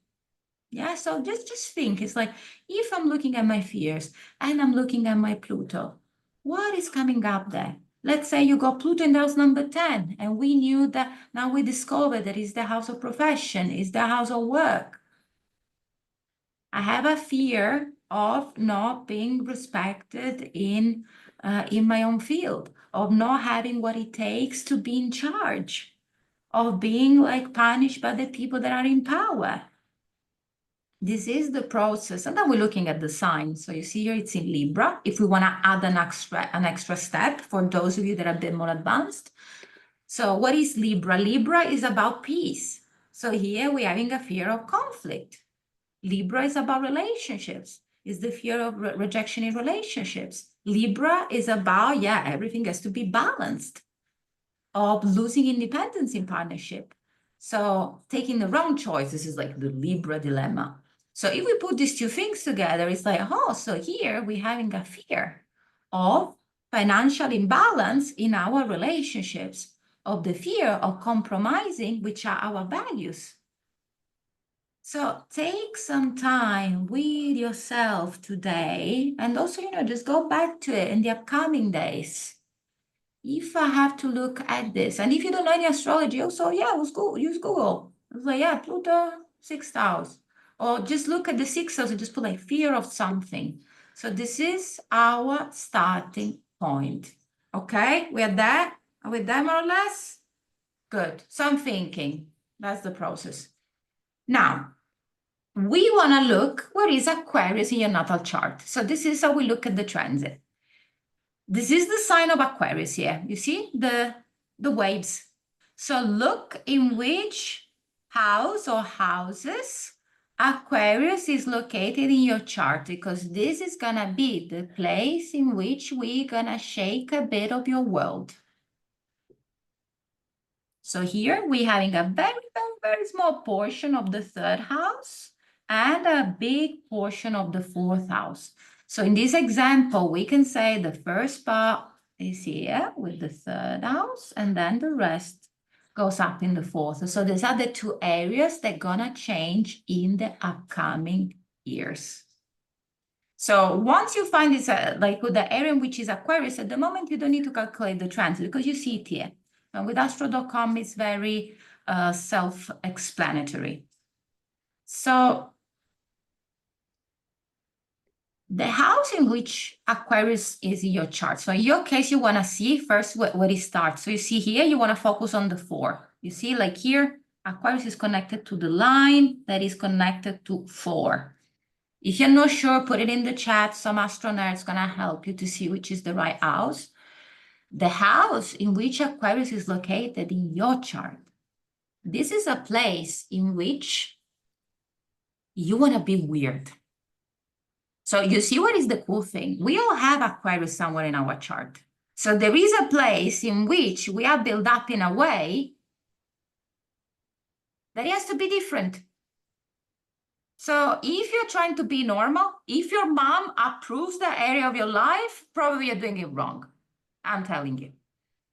Yeah, so just think, it's like if I'm looking at my fears and I'm looking at my Pluto, what is coming up there? Let's say you got Pluto in the house number 10, and we knew that now we discovered that it's the house of profession, it's the house of work. I have a fear of not being respected in my own field, of not having what it takes to be in charge, of being like punished by the people that are in power. This is the process. And then we're looking at the signs. So you see here it's in Libra. If we want to add an extra step for those of you that are a bit more advanced. So what is Libra? Libra is about peace. So here we're having a fear of conflict. Libra is about relationships. Is the fear of rejection in relationships. Libra is about, yeah, everything has to be balanced, of losing independence in partnership. So taking the wrong choices is like the Libra dilemma. So if we put these two things together, it's like, oh, so here we're having a fear of financial imbalance in our relationships, of the fear of compromising, which are our values. So take some time with yourself today, and also, you know, just go back to it in the upcoming days. If I have to look at this, and if you don't know any astrology, also, yeah, use Google. It's like, yeah, Pluto, 6th house. Or just look at the 6th house and just put like fear of something. So this is our starting point. Okay, we are there? Are we there more or less? Good. So I'm thinking. That's the process. Now, we want to look where is Aquarius in your natal chart. So this is how we look at the transit. This is the sign of Aquarius here. You see the waves. So look in which house or houses Aquarius is located in your chart because this is gonna be the place in which we're gonna shake a bit of your world. So here we're having a very, very, very small portion of the third house and a big portion of the fourth house. So in this example, we can say the first part is here with the third house, and then the rest goes up in the fourth. So these are the two areas that are gonna change in the upcoming years. So once you find this, like with the area which is Aquarius, at the moment you don't need to calculate the transit because you see it here. And with astro.com, it's very self-explanatory. So the house in which Aquarius is in your chart. So in your case, you want to see first where it starts. So you see here, you want to focus on the 4. You see, like here, Aquarius is connected to the line that is connected to 4. If you're not sure, put it in the chat. Some astronaut is going to help you to see which is the right house. The house in which Aquarius is located in your chart. This is a place in which you want to be weird. So you see what is the cool thing? We all have Aquarius somewhere in our chart. So there is a place in which we are built up in a way that has to be different. So if you're trying to be normal, if your mom approves the area of your life, probably you're doing it wrong. I'm telling you.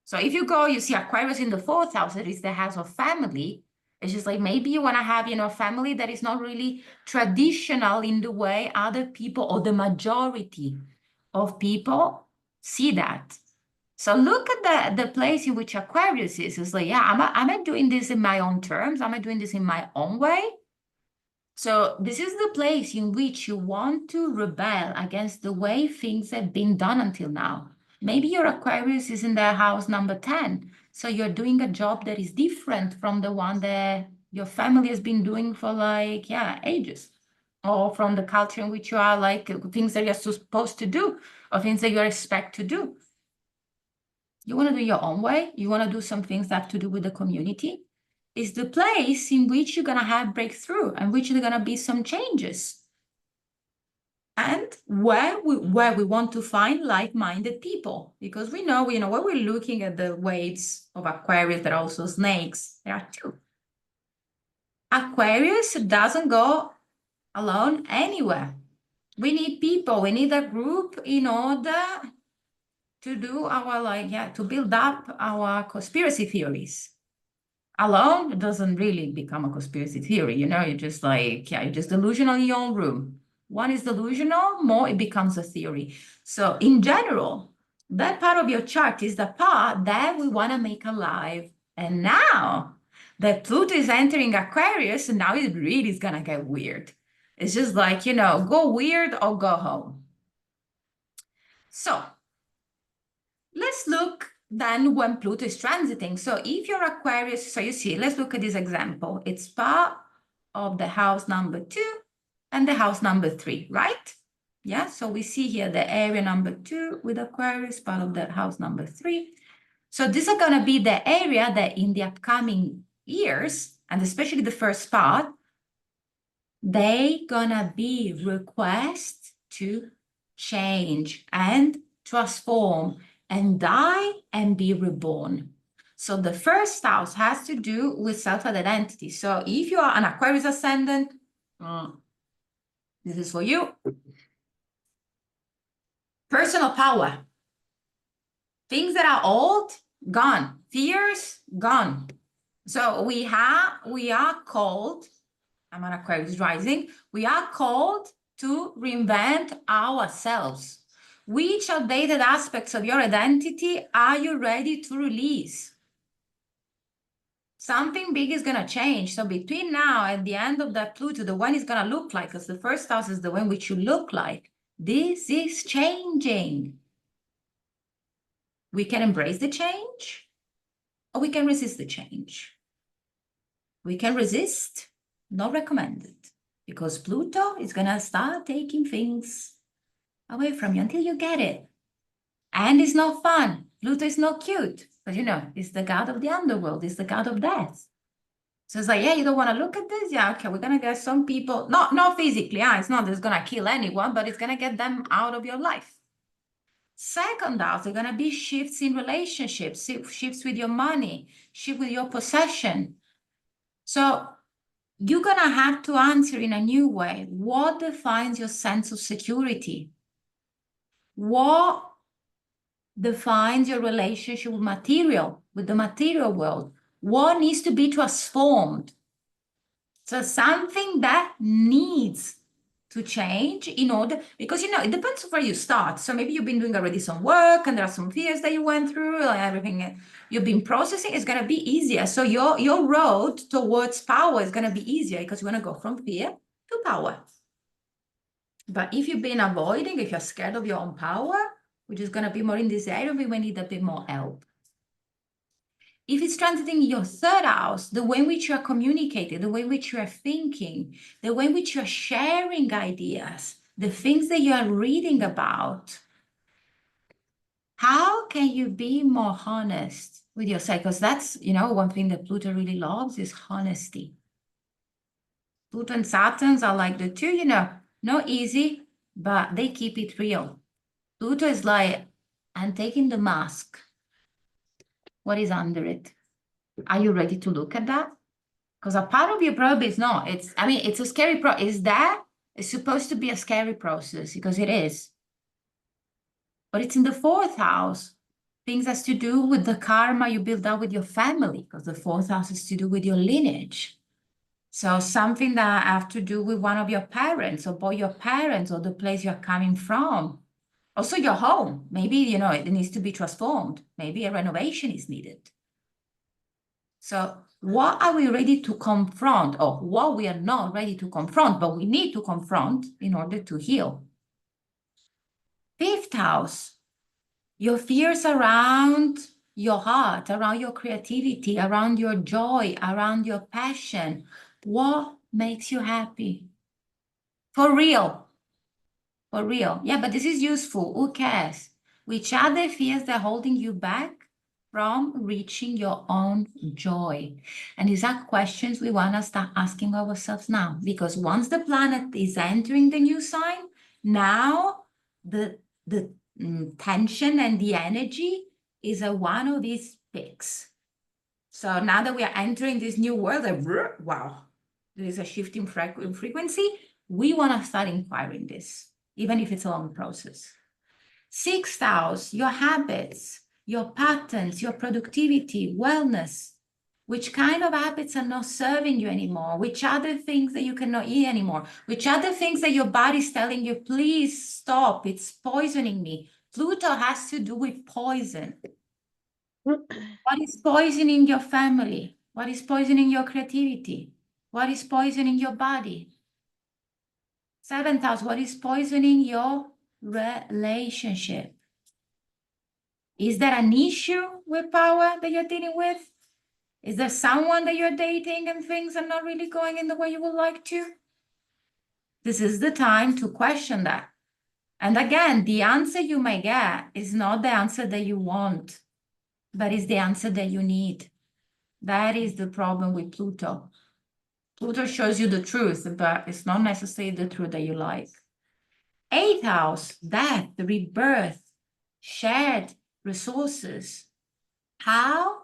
So if you go, you see Aquarius in the 4th house, that is the house of family. It's just like maybe you want to have, a family that is not really traditional in the way other people or the majority of people see that. So look at the place in which Aquarius is. It's like, yeah, am I doing this in my own terms? Am I doing this in my own way? So this is the place in which you want to rebel against the way things have been done until now. Maybe your Aquarius is in the house number 10. So you're doing a job that is different from the one that your family has been doing for ages. Or from the culture in which you are, like things that you're supposed to do or things that you expect to do. You want to do your own way. You want to do some things that have to do with the community. Is the place in which you're going to have breakthrough and which there are going to be some changes. And where we want to find like-minded people, because we know, when we're looking at the weights of Aquarius, there are also snakes. There are 2. Aquarius doesn't go alone anywhere. We need people. We need a group in order to do our, to build up our conspiracy theories. Alone, it doesn't really become a conspiracy theory, you're just you're just delusional in your own room. One is delusional, more it becomes a theory. So in general, that part of your chart is the part that we want to make alive. And now that Pluto is entering Aquarius, and now it really is going to get weird. It's just like, go weird or go home. So let's look then when Pluto is transiting. So if you're Aquarius, so you see, let's look at this example. It's part of the house number 2 and the house number 3, right? Yeah, so we see here the area number 2 with Aquarius, part of the house number 3. So these are going to be the area that in the upcoming years, and especially the first part, they gonna be requests to change and transform and die and be reborn. So the first house has to do with self-identity. So if you are an Aquarius ascendant, this is for you. Personal power. Things that are old, gone. Fears, gone. So we are called, I'm an Aquarius rising, we are called to reinvent ourselves. Which outdated aspects of your identity are you ready to release? Something big is going to change. So between now and the end of that Pluto, the one is going to look like, because the first house is the one which you look like. This is changing. We can embrace the change, or we can resist the change. We can resist, not recommended, because Pluto is going to start taking things away from you until you get it. And it's not fun. Pluto is not cute, but it's the god of the underworld, it's the god of death. So it's like, yeah, you don't want to look at this? Yeah, okay, we're gonna get some people, not physically, it's not that it's gonna kill anyone, but it's gonna get them out of your life. Second house, there are gonna be shifts in relationships, shifts with your money, shift with your possession. So you're gonna have to answer in a new way. What defines your sense of security? What defines your relationship with the material world? What needs to be transformed? So something that needs to change in order, because it depends on where you start. So maybe you've been doing already some work and there are some fears that you went through and everything you've been processing is going to be easier. So your road towards power is going to be easier because you want to go from fear to power. But if you've been avoiding, if you're scared of your own power, which is going to be more in this area, we may need a bit more help. If it's strengthening your third house, the way in which you are communicating, the way in which you are thinking, the way in which you are sharing ideas, the things that you are reading about, how can you be more honest with yourself? Because that's, one thing that Pluto really loves is honesty. Pluto and Saturn are like the two, not easy, but they keep it real. Pluto is like, I'm taking the mask. What is under it? Are you ready to look at that? Because a part of your probably is not. It's a scary it's supposed to be a scary process because it is. But it's in the fourth house. Things has to do with the karma you build up with your family, because the fourth house has to do with your lineage. So something that have to do with one of your parents, or both your parents, or the place you're coming from. Also your home. Maybe, it needs to be transformed. Maybe a renovation is needed. So what are we ready to confront, or what we are not ready to confront, but we need to confront in order to heal? Fifth house, your fears around your heart, around your creativity, around your joy, around your passion. What makes you happy? For real. For real. Yeah, but this is useful. Who cares? Which are the fears that are holding you back from reaching your own joy? And these are questions we want to start asking ourselves now, because once the planet is entering the new sign, now the tension and the energy is one of these peaks. So now that we are entering this new world, wow, there is a shift in frequency. We want to start inquiring this, even if it's a long process. Sixth house, your habits, your patterns, your productivity, wellness. Which kind of habits are not serving you anymore? Which other things that you cannot eat anymore? Which other things that your body's telling you, please stop, it's poisoning me? Pluto has to do with poison. What is poisoning your family? What is poisoning your creativity? What is poisoning your body? Seventh house, what is poisoning your relationship? Is there an issue with power that you're dealing with? Is there someone that you're dating and things are not really going in the way you would like to? This is the time to question that. And again, the answer you may get is not the answer that you want, but is the answer that you need. That is the problem with Pluto. Pluto shows you the truth, but it's not necessarily the truth that you like. Eighth house, death, rebirth, shared resources. How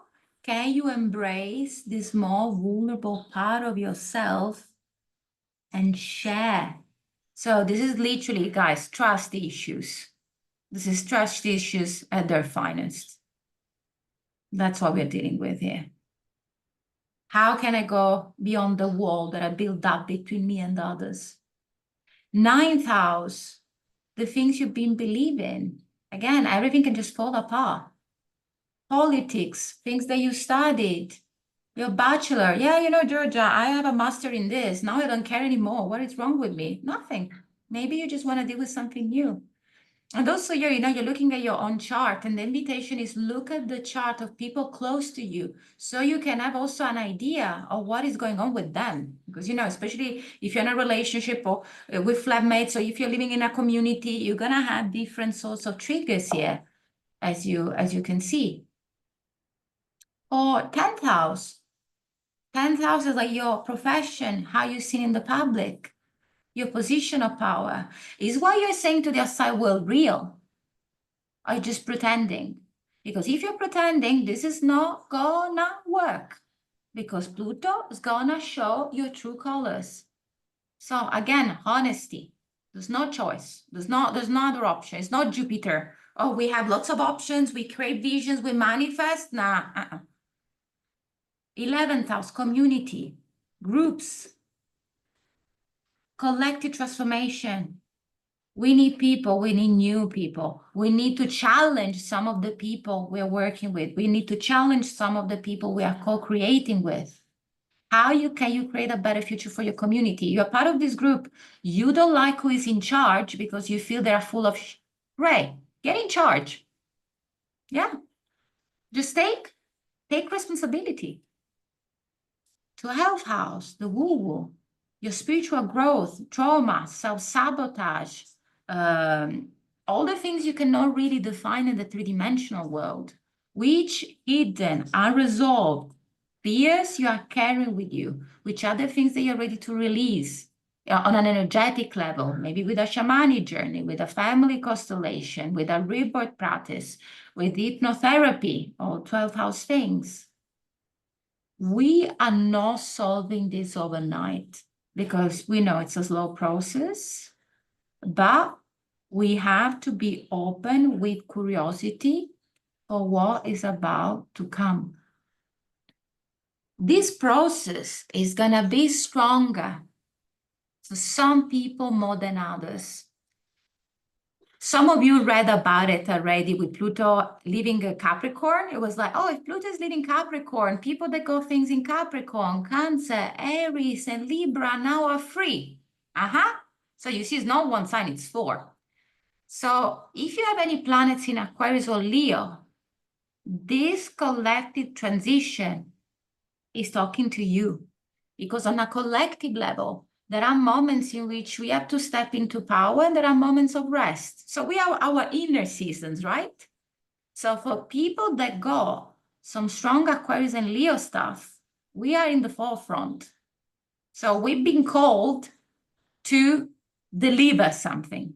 can you embrace this more vulnerable part of yourself and share? So this is literally, guys, trust issues. This is trust issues at their finest. That's what we're dealing with here. How can I go beyond the wall that I built up between me and others? Ninth house, the things you've been believing. Again, everything can just fall apart. Politics, things that you studied, your bachelor. Yeah, Georgia, I have a master in this. Now I don't care anymore. What is wrong with me? Nothing. Maybe you just want to deal with something new. And also, you're looking at your own chart, and the invitation is look at the chart of people close to you, so you can have also an idea of what is going on with them. Because, especially if you're in a relationship or with flatmates, or if you're living in a community, you're going to have different sorts of triggers here, as you can see. Or 10th house, 10th house is like your profession, how you're seen in the public, your position of power. Is what you're saying to the outside world real? Or you just pretending? Because if you're pretending, this is not gonna work. Because Pluto is gonna show your true colors. So again, honesty. There's no choice. There's no other option. It's not Jupiter. Oh, we have lots of options. We create visions. We manifest. Nah. 11th house, community, groups, collective transformation. We need people. We need new people. We need to challenge some of the people we're working with. We need to challenge some of the people we are co-creating with. How can you create a better future for your community? You're part of this group. You don't like who is in charge because you feel they're full of Ray, get in charge. Yeah. Just take responsibility. To health house, the woo-woo, your spiritual growth, trauma, self-sabotage, all the things you cannot really define in the three-dimensional world, which hidden, unresolved fears you are carrying with you, which are the things that you're ready to release on an energetic level, maybe with a shamanic journey, with a family constellation, with a rebirth practice, with hypnotherapy, all 12 house things. We are not solving this overnight because we know it's a slow process, but we have to be open with curiosity for what is about to come. This process is going to be stronger for some people more than others. Some of you read about it already with Pluto leaving a Capricorn. It was like, oh, if Pluto is leaving Capricorn, people that got things in Capricorn, Cancer, Aries, and Libra now are free. So you see, it's not one sign, it's four. So if you have any planets in Aquarius or Leo, this collective transition is talking to you. Because on a collective level, there are moments in which we have to step into power and there are moments of rest. So we have our inner seasons, right? So for people that go some strong Aquarius and Leo stuff, we are in the forefront. So we've been called to deliver something.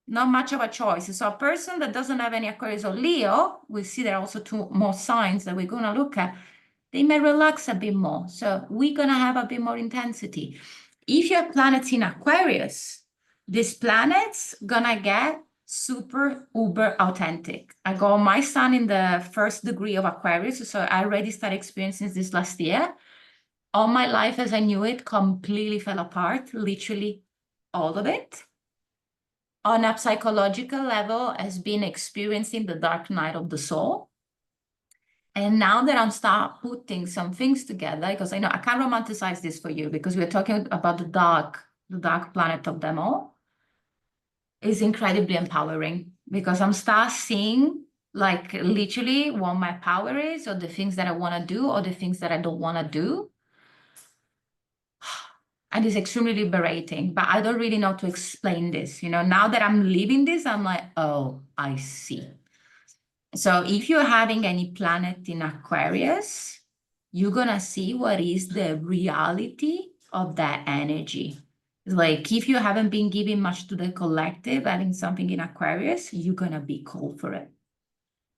Not much of a choice. So a person that doesn't have any Aquarius or Leo, we see there are also two more signs that we're going to look at, they may relax a bit more. So we're going to have a bit more intensity. If you have planets in Aquarius, these planets going to get super uber authentic. I got my sun in the first degree of Aquarius, so I already started experiencing this last year. All my life as I knew it completely fell apart, literally all of it. On a psychological level, has been experiencing the dark night of the soul. And now that I'm start putting some things together, because I know I can't romanticize this for you because we're talking about the dark planet of them all, is incredibly empowering because I'm start seeing like literally what my power is or the things that I want to do or the things that I don't want to do. And it's extremely liberating, but I don't really know to explain this. You know, now that I'm living this, I'm like, oh, I see. So if you're having any planet in Aquarius, you're going to see what is the reality of that energy. Like if you haven't been giving much to the collective, having something in Aquarius, you're going to be called for it.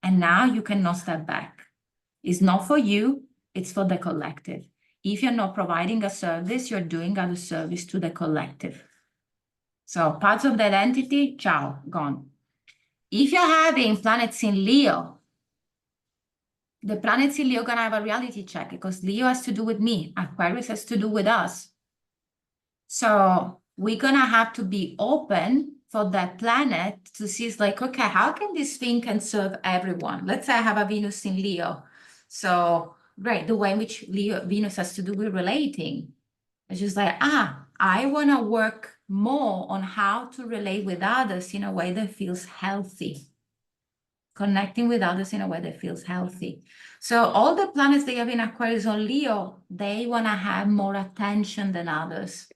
And now you cannot step back. It's not for you, it's for the collective. If you're not providing a service, you're doing a service to the collective. So parts of the identity, ciao, gone. If you're having planets in Leo, the planets in Leo are going to have a reality check because Leo has to do with me. Aquarius has to do with us. So we're going to have to be open for that planet to see, it's like, okay, how can this thing can serve everyone? Let's say I have a Venus in Leo. So, right, the way in which Venus has to do with relating. It's just like, I want to work more on how to relate with others in a way that feels healthy. Connecting with others in a way that feels healthy. So all the planets they have in Aquarius or Leo, they want to have more attention than others.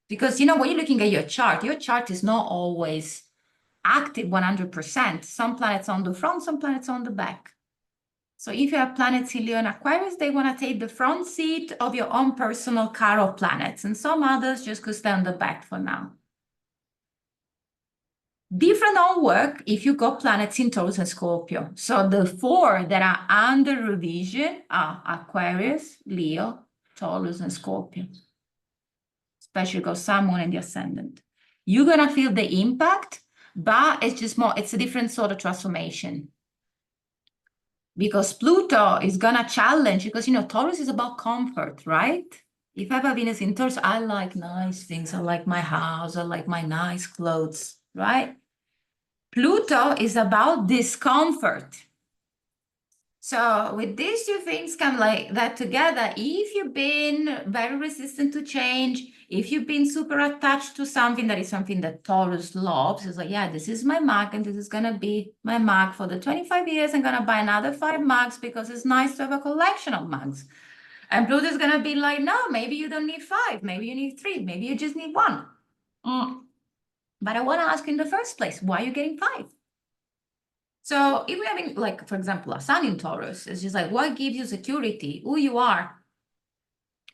Because, you know, when you're looking at your chart is not always active 100%. Some planets on the front, some planets on the back. So if you have planets in Leo and Aquarius, they want to take the front seat of your own personal car of planets, and some others just could stay on the back for now. Different on work if you got planets in Taurus and Scorpio. So the 4 that are under revision are Aquarius, Leo, Taurus, and Scorpio. Especially got Sun, Moon, and the Ascendant. You're gonna feel the impact, but it's just more, it's a different sort of transformation. Because Pluto is gonna challenge, because Taurus is about comfort, right? If I have Venus in Taurus, I like nice things. I like my house, I like my nice clothes, right? Pluto is about discomfort. So with these two things come like that together, if you've been very resistant to change, if you've been super attached to something that is something that Taurus loves, it's like, yeah, this is my mug and this is going to be my mug for the 25 years. I'm going to buy another 5 mugs because it's nice to have a collection of mugs. And Pluto is going to be like, no, maybe you don't need 5. Maybe you need 3. Maybe you just need 1. But I want to ask you in the first place, why are you getting 5? So if we're having, like, for example, a sun in Taurus, it's just like, what gives you security? Who you are?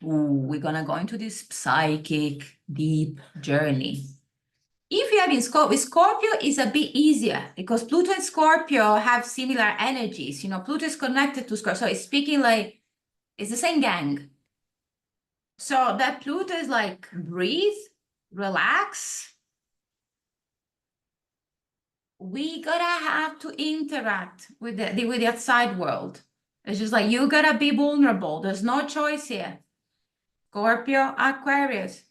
Ooh, we're going to go into this psychic, deep journey. If you have in Scorpio is a bit easier because Pluto and Scorpio have similar energies. Pluto is connected to Scorpio. So it's speaking like, it's the same gang. So that Pluto is like, breathe, relax. We gotta have to interact with the outside world. It's just like, you gotta be vulnerable. There's no choice here. Scorpio, Aquarius,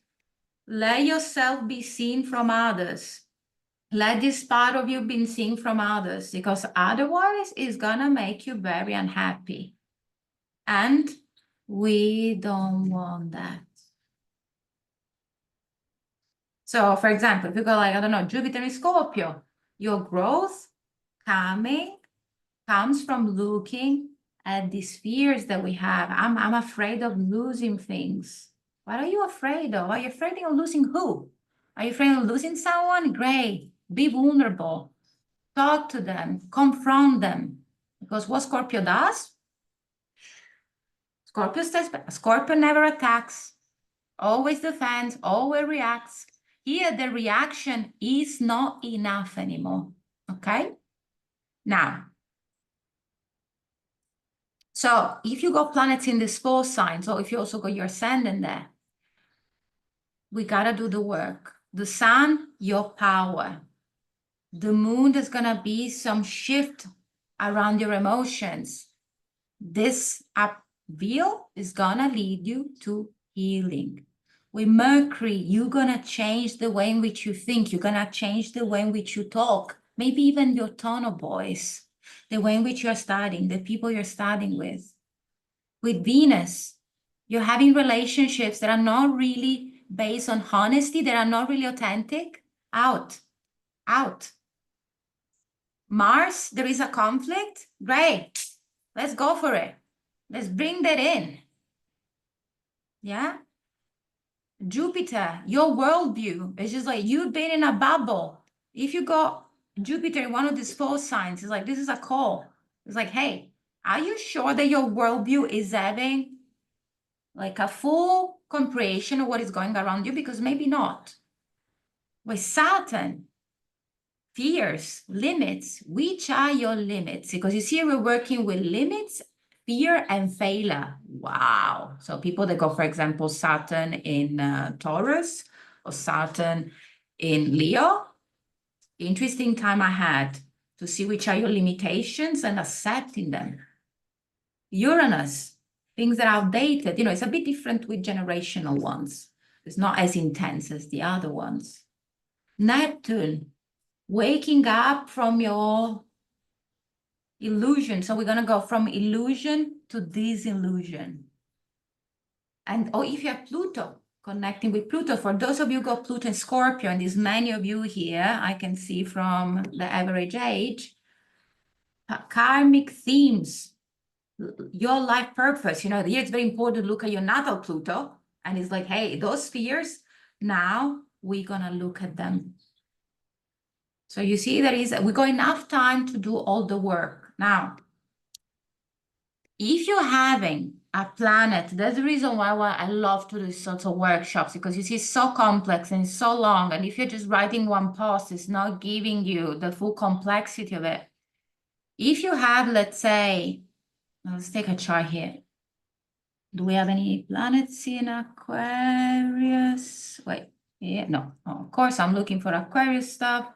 let yourself be seen from others. Let this part of you be seen from others, because otherwise it's gonna make you very unhappy. And we don't want that. So for example, if you go like, I don't know, Jupiter in Scorpio, your growth comes from looking at these fears that we have. I'm afraid of losing things. What are you afraid of? Are you afraid of losing who? Are you afraid of losing someone? Great. Be vulnerable. Talk to them. Confront them. Because what Scorpio does, Scorpio never attacks, always defends, always reacts. Here, the reaction is not enough anymore. Okay? Now, so if you got planets in these 4 signs, or if you also got your ascendant there, we gotta do the work. The sun, your power. The moon, there's gonna be some shift around your emotions. This upheaval is gonna lead you to healing. With Mercury, you're gonna change the way in which you think. You're gonna change the way in which you talk. Maybe even your tone of voice, the way in which you're studying, the people you're studying with. With Venus, you're having relationships that are not really based on honesty, that are not really authentic. Out. Mars, there is a conflict. Great. Let's go for it. Let's bring that in. Yeah. Jupiter, your worldview is just like you've been in a bubble. If you got Jupiter in one of these 4 signs, it's like, this is a call. It's like, hey, are you sure that your worldview is having like a full comprehension of what is going around you? Because maybe not. With Saturn, fears, limits, which are your limits? Because you see, we're working with limits, fear, and failure. Wow. So people that go, for example, Saturn in Taurus or Saturn in Leo, interesting time I had to see which are your limitations and accepting them. Uranus, things that are outdated, it's a bit different with generational ones. It's not as intense as the other ones. Neptune, waking up from your illusion. So we're going to go from illusion to disillusion. And if you have Pluto, connecting with Pluto, for those of you who got Pluto in Scorpio, and there's many of you here, I can see from the average age, karmic themes, your life purpose. Here it's very important to look at your natal Pluto, and it's like, hey, those fears, now we're going to look at them. So you see, we got enough time to do all the work. Now, if you're having a planet, that's the reason why I love to do these sorts of workshops, because you see it's so complex and it's so long. And if you're just writing one post, it's not giving you the full complexity of it. If you have, let's say, let's take a chart here. Do we have any planets in Aquarius? Wait, yeah, no. Oh, of course, I'm looking for Aquarius stuff.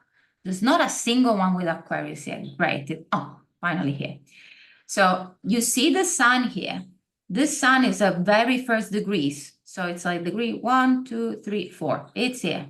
There's not a single one with Aquarius yet. Great. Oh, finally here. So you see the sun here. This sun is a very first degrees. So it's like degree 1, 2, 3, 4. It's here.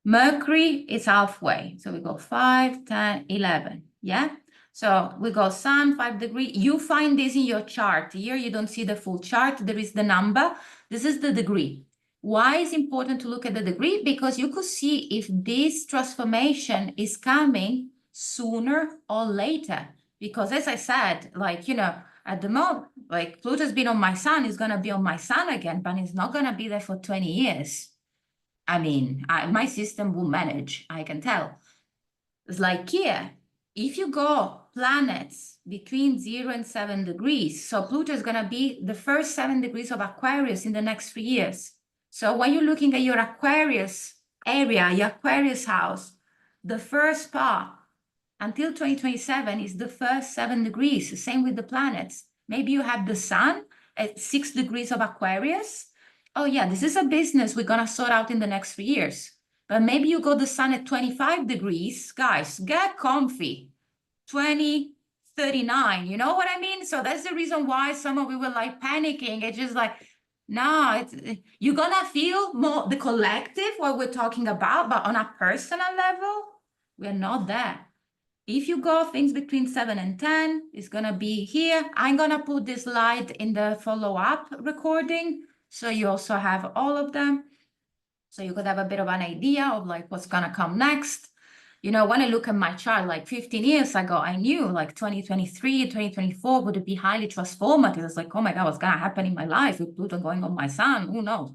Mercury is halfway. So we go 5, 10, 11. Yeah. So we go sun, 5 degree. You find this in your chart. Here you don't see the full chart. There is the number. This is the degree. Why is important to look at the degree? Because you could see if this transformation is coming sooner or later. Because as I said, like, you know, at the moment, like Pluto's been on my sun, it's going to be on my sun again, but it's not going to be there for 20 years. I mean, my system will manage, I can tell. It's like here, if you go planets between 0 and 7 degrees, so Pluto is going to be the first 7 degrees of Aquarius in the next 3 years. So when you're looking at your Aquarius area, your Aquarius house, the first part until 2027 is the first 7 degrees. Same with the planets. Maybe you have the sun at 6 degrees of Aquarius. Oh yeah, this is a business we're going to sort out in the next 3 years. But maybe you got the sun at 25 degrees. Guys, get comfy. 20, 39, you know what I mean? So that's the reason why some of you were like panicking. It's just like, no, you're going to feel more the collective, what we're talking about, but on a personal level, we're not there. If you go things between 7 and 10, it's going to be here. I'm going to put this slide in the follow-up recording. So you also have all of them. So you could have a bit of an idea of like what's going to come next. You know, when I look at my chart, like 15 years ago, I knew like 2023, 2024 would be highly transformative. It's like, oh my God, what's going to happen in my life with Pluto going on my sun? Who knows?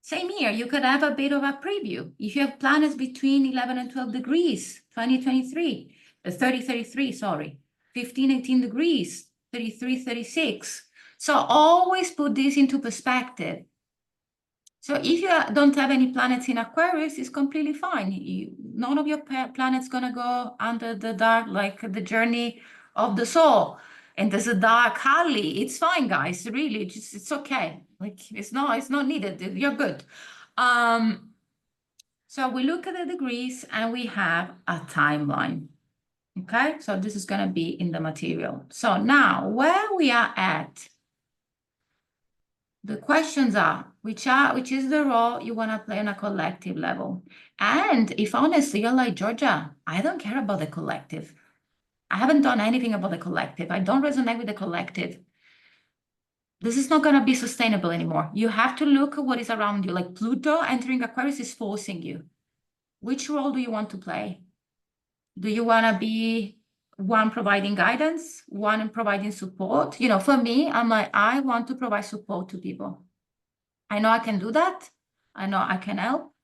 Same here, you could have a bit of a preview. If you have planets between 11 and 12 degrees, 2023, 30, 33, sorry, 15, 18 degrees, 33, 36. So always put this into perspective. So if you don't have any planets in Aquarius, it's completely fine. None of your planets going to go under the dark, like the journey of the soul. And there's a dark Harley. It's fine, guys. Really, it's okay. Like it's not needed. You're good. So we look at the degrees and we have a timeline. Okay, so this is going to be in the material. So now where we are at, the questions are, which is the role you want to play on a collective level? And if honestly, you're like, Georgia, I don't care about the collective. I haven't done anything about the collective. I don't resonate with the collective. This is not going to be sustainable anymore. You have to look at what is around you. Like Pluto entering Aquarius is forcing you. Which role do you want to play? Do you want to be one providing guidance, one providing support? You know, for me, I'm like, I want to provide support to people. I know I can do that. I know I can help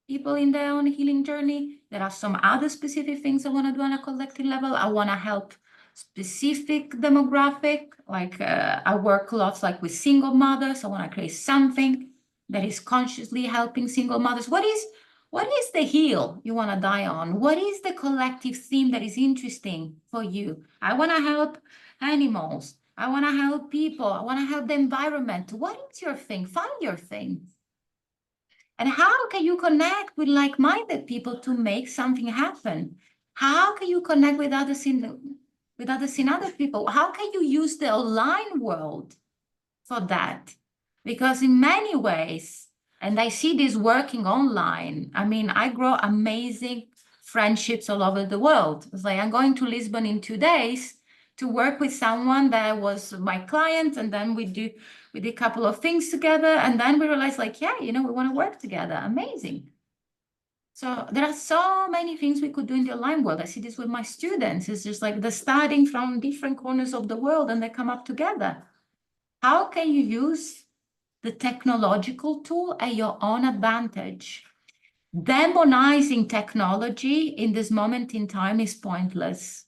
people in their own healing journey. There are some other specific things I want to do on a collective level. I want to help specific demographic, like I work lots like with single mothers. I want to create something that is consciously helping single mothers. What is the heel you want to die on? What is the collective theme that is interesting for you? I want to help animals. I want to help people. I want to help the environment. What is your thing? Find your thing. And how can you connect with like-minded people to make something happen? How can you connect with others in other people? How can you use the online world for that? Because in many ways, and I see this working online, I mean, I grow amazing friendships all over the world. It's like I'm going to Lisbon in 2 days to work with someone that was my client, and then we did a couple of things together, and then we realized like, yeah, you know, we want to work together. Amazing. So there are so many things we could do in the online world. I see this with my students. It's just like they're starting from different corners of the world and they come up together. How can you use the technological tool at your own advantage? Demonizing technology in this moment in time is pointless.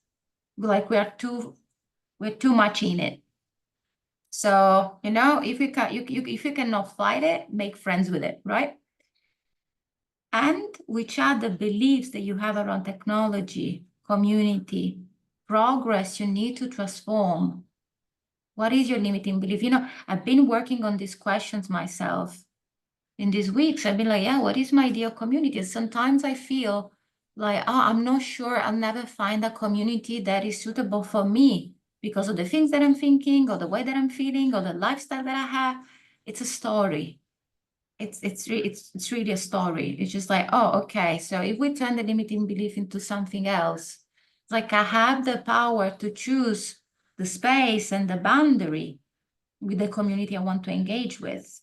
Like we are too We're too much in it. So, you know, if you cannot fight it, make friends with it, right? And which are the beliefs that you have around technology, community, progress you need to transform? What is your limiting belief? You know, I've been working on these questions myself in these weeks. I've been like, yeah, what is my ideal community? Sometimes I feel like, oh, I'm not sure I'll never find a community that is suitable for me because of the things that I'm thinking or the way that I'm feeling or the lifestyle that I have. It's a story. It's really a story. It's just like, oh, okay. So if we turn the limiting belief into something else, it's like I have the power to choose the space and the boundary with the community I want to engage with.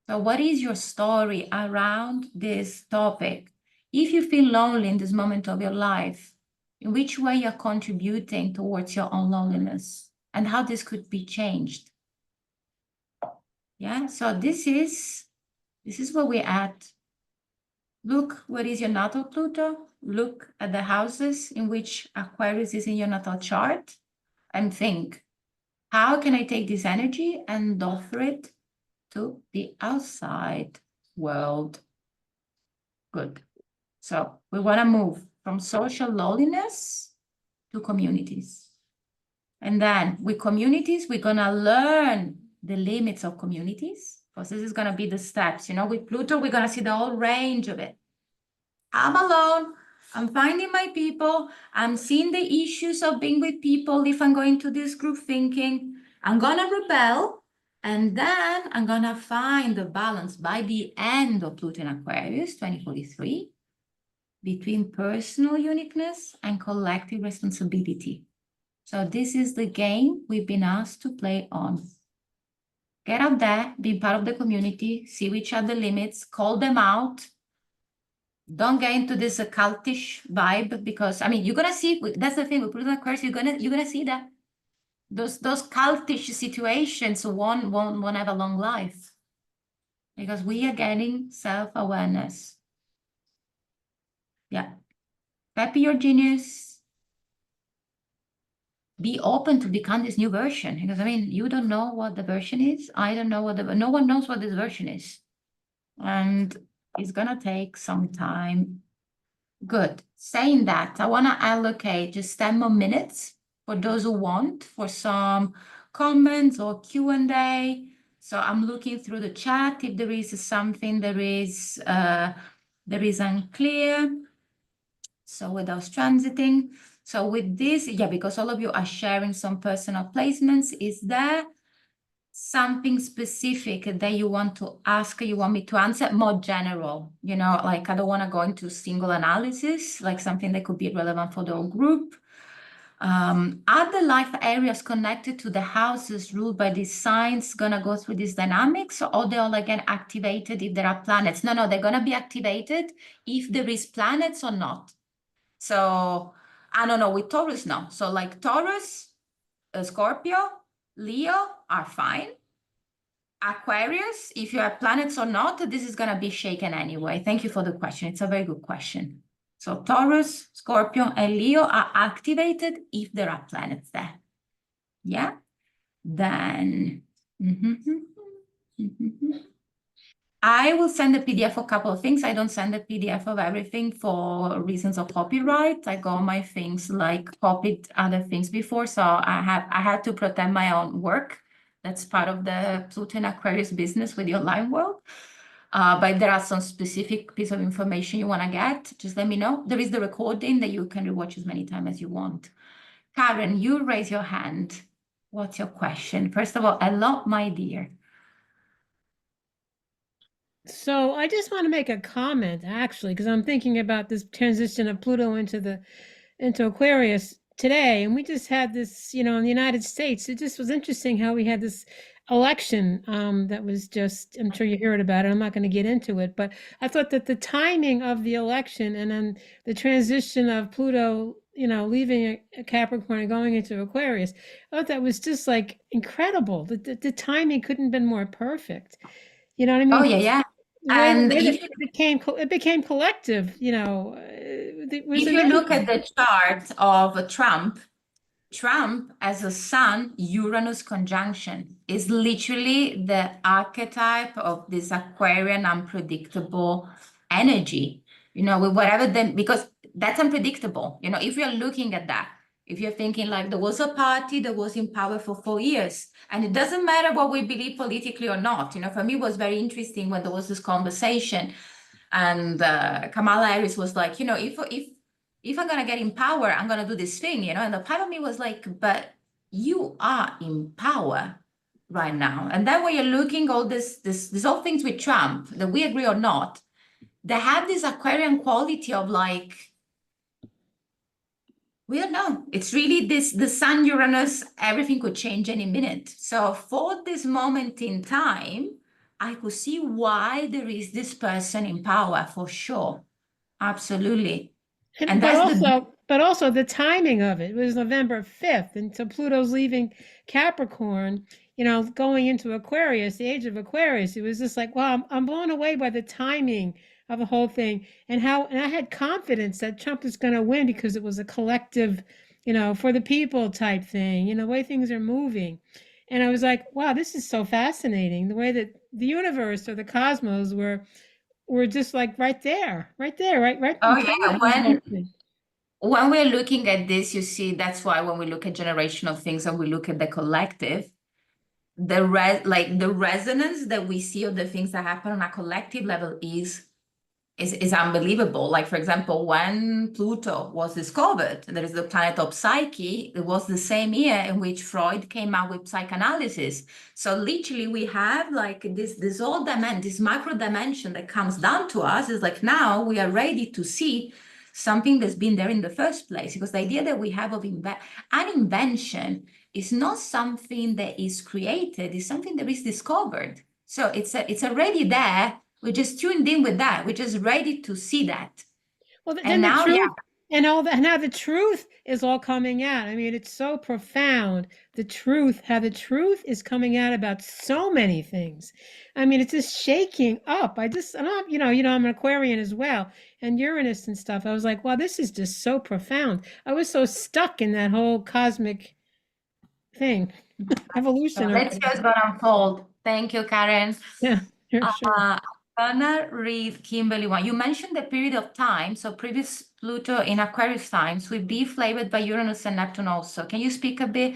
So what is your story around this topic? If you feel lonely in this moment of your life, in which way you're contributing towards your own loneliness and how this could be changed? Yeah, so this is where we're at. Look, what is your natal Pluto? Look at the houses in which Aquarius is in your natal chart and think, how can I take this energy and offer it to the outside world? Good. So we want to move from social loneliness to communities. And then with communities, we're going to learn the limits of communities, because this is going to be the steps. You know, with Pluto, we're going to see the whole range of it. I'm alone. I'm finding my people. I'm seeing the issues of being with people. If I'm going to this group thinking, I'm going to rebel. And then I'm going to find the balance by the end of Pluto in Aquarius, 2043, between personal uniqueness and collective responsibility. So this is the game we've been asked to play on. Get out there, be part of the community, see which are the limits, call them out. Don't get into this cultish vibe, because I mean, you're gonna see, that's the thing with Pluto Aquarius, you're gonna see that those cultish situations won't have a long life, because we are getting self-awareness. Yeah. Peppy your genius. Be open to become this new version, because I mean, you don't know what the version is. I don't know no one knows what this version is. And it's gonna take some time. Good. Saying that, I want to allocate just 10 more minutes for those who want for some comments or Q&A. So I'm looking through the chat if there is something there is unclear. So with those transiting. So with this, yeah, because all of you are sharing some personal placements, is there something specific that you want to ask, you want me to answer? More general, you know, like I don't want to go into single analysis, like something that could be relevant for the whole group. Are the life areas connected to the houses ruled by these signs gonna go through these dynamics, or they're all again activated if there are planets? No, they're gonna be activated if there is planets or not. So I don't know, with Taurus, no. So like Taurus, Scorpio, Leo are fine. Aquarius, if you have planets or not, this is going to be shaken anyway. Thank you for the question. It's a very good question. So Taurus, Scorpio, and Leo are activated if there are planets there. Yeah. Then I will send a PDF for a couple of things. I don't send a PDF of everything for reasons of copyright. I got my things like copied other things before, so I had to protect my own work. That's part of the Pluto and Aquarius business with the online world. But if there are some specific piece of information you want to get, just let me know. There is the recording that you can rewatch as many times as you want. Karen, you raise your hand. What's your question? First of all, hello, my dear. So I just want to make a comment, actually, because I'm thinking about this transition of Pluto into Aquarius today, and we just had this, in the United States. It just was interesting how we had this election that was just. I'm sure you heard about it. I'm not going to get into it, but I thought that the timing of the election and then the transition of Pluto, leaving a Capricorn and going into Aquarius, I thought that was just like incredible. The timing couldn't have been more perfect. You know what I mean? Oh, yeah. The way And that if it became collective, was if it you look amazing. at the chart of Trump, Trump as a Sun Uranus conjunction is literally the archetype of this Aquarian unpredictable energy, with whatever then, because that's unpredictable. If you're looking at that, if you're thinking like there was a party that was in power for 4 years, and it doesn't matter what we believe politically or not. For me, it was very interesting when there was this conversation, and Kamala Harris was like, if I'm gonna get in power, I'm gonna do this thing, and the part of me was like, but you are in power right now. And then when you're looking all this all things with Trump, that we agree or not, they have this Aquarian quality of like, we don't know. It's really the Sun Uranus, everything could change any minute. So for this moment in time, I could see why there is this person in power for sure. Absolutely. And but that's the also the timing of it was November 5th, and so Pluto's leaving Capricorn, going into Aquarius, the age of Aquarius. It was just like, wow, I'm blown away by the timing of the whole thing, and I had confidence that Trump is going to win because it was a collective, for the people type thing, the way things are moving. And I was like, wow, this is so fascinating, the way that the universe or the cosmos were just like right there, right Oh in yeah, time. when we're looking at this, you see, that's why when we look at generational things and we look at the collective, the resonance that we see of the things that happen on a collective level is unbelievable. Like, for example, when Pluto was discovered, there is the planet of Psyche. It was the same year in which Freud came out with psychoanalysis. So literally, we have like this whole this macro dimension that comes down to us. Is like now we are ready to see something that's been there in the first place. Because the idea that we have of an invention is not something that is created; it's something that is discovered. So it's already there. We're just tuned in with that. We're just ready to see that. Well, then And the now, yeah. truth and all that, now the truth is all coming out. I mean, it's so profound. How the truth is coming out about so many things. I mean, it's just shaking up. I'm an Aquarian as well, and Uranus and stuff. I was like, wow, this is just so profound. I was so stuck in that whole cosmic thing, So evolution of let's see things. what's going to unfold. Thank you, Karen. Yeah, sure. I'm gonna read Kimberly one. You mentioned the period of time. So previous Pluto in Aquarius times will be flavored by Uranus and Neptune also. Can you speak a bit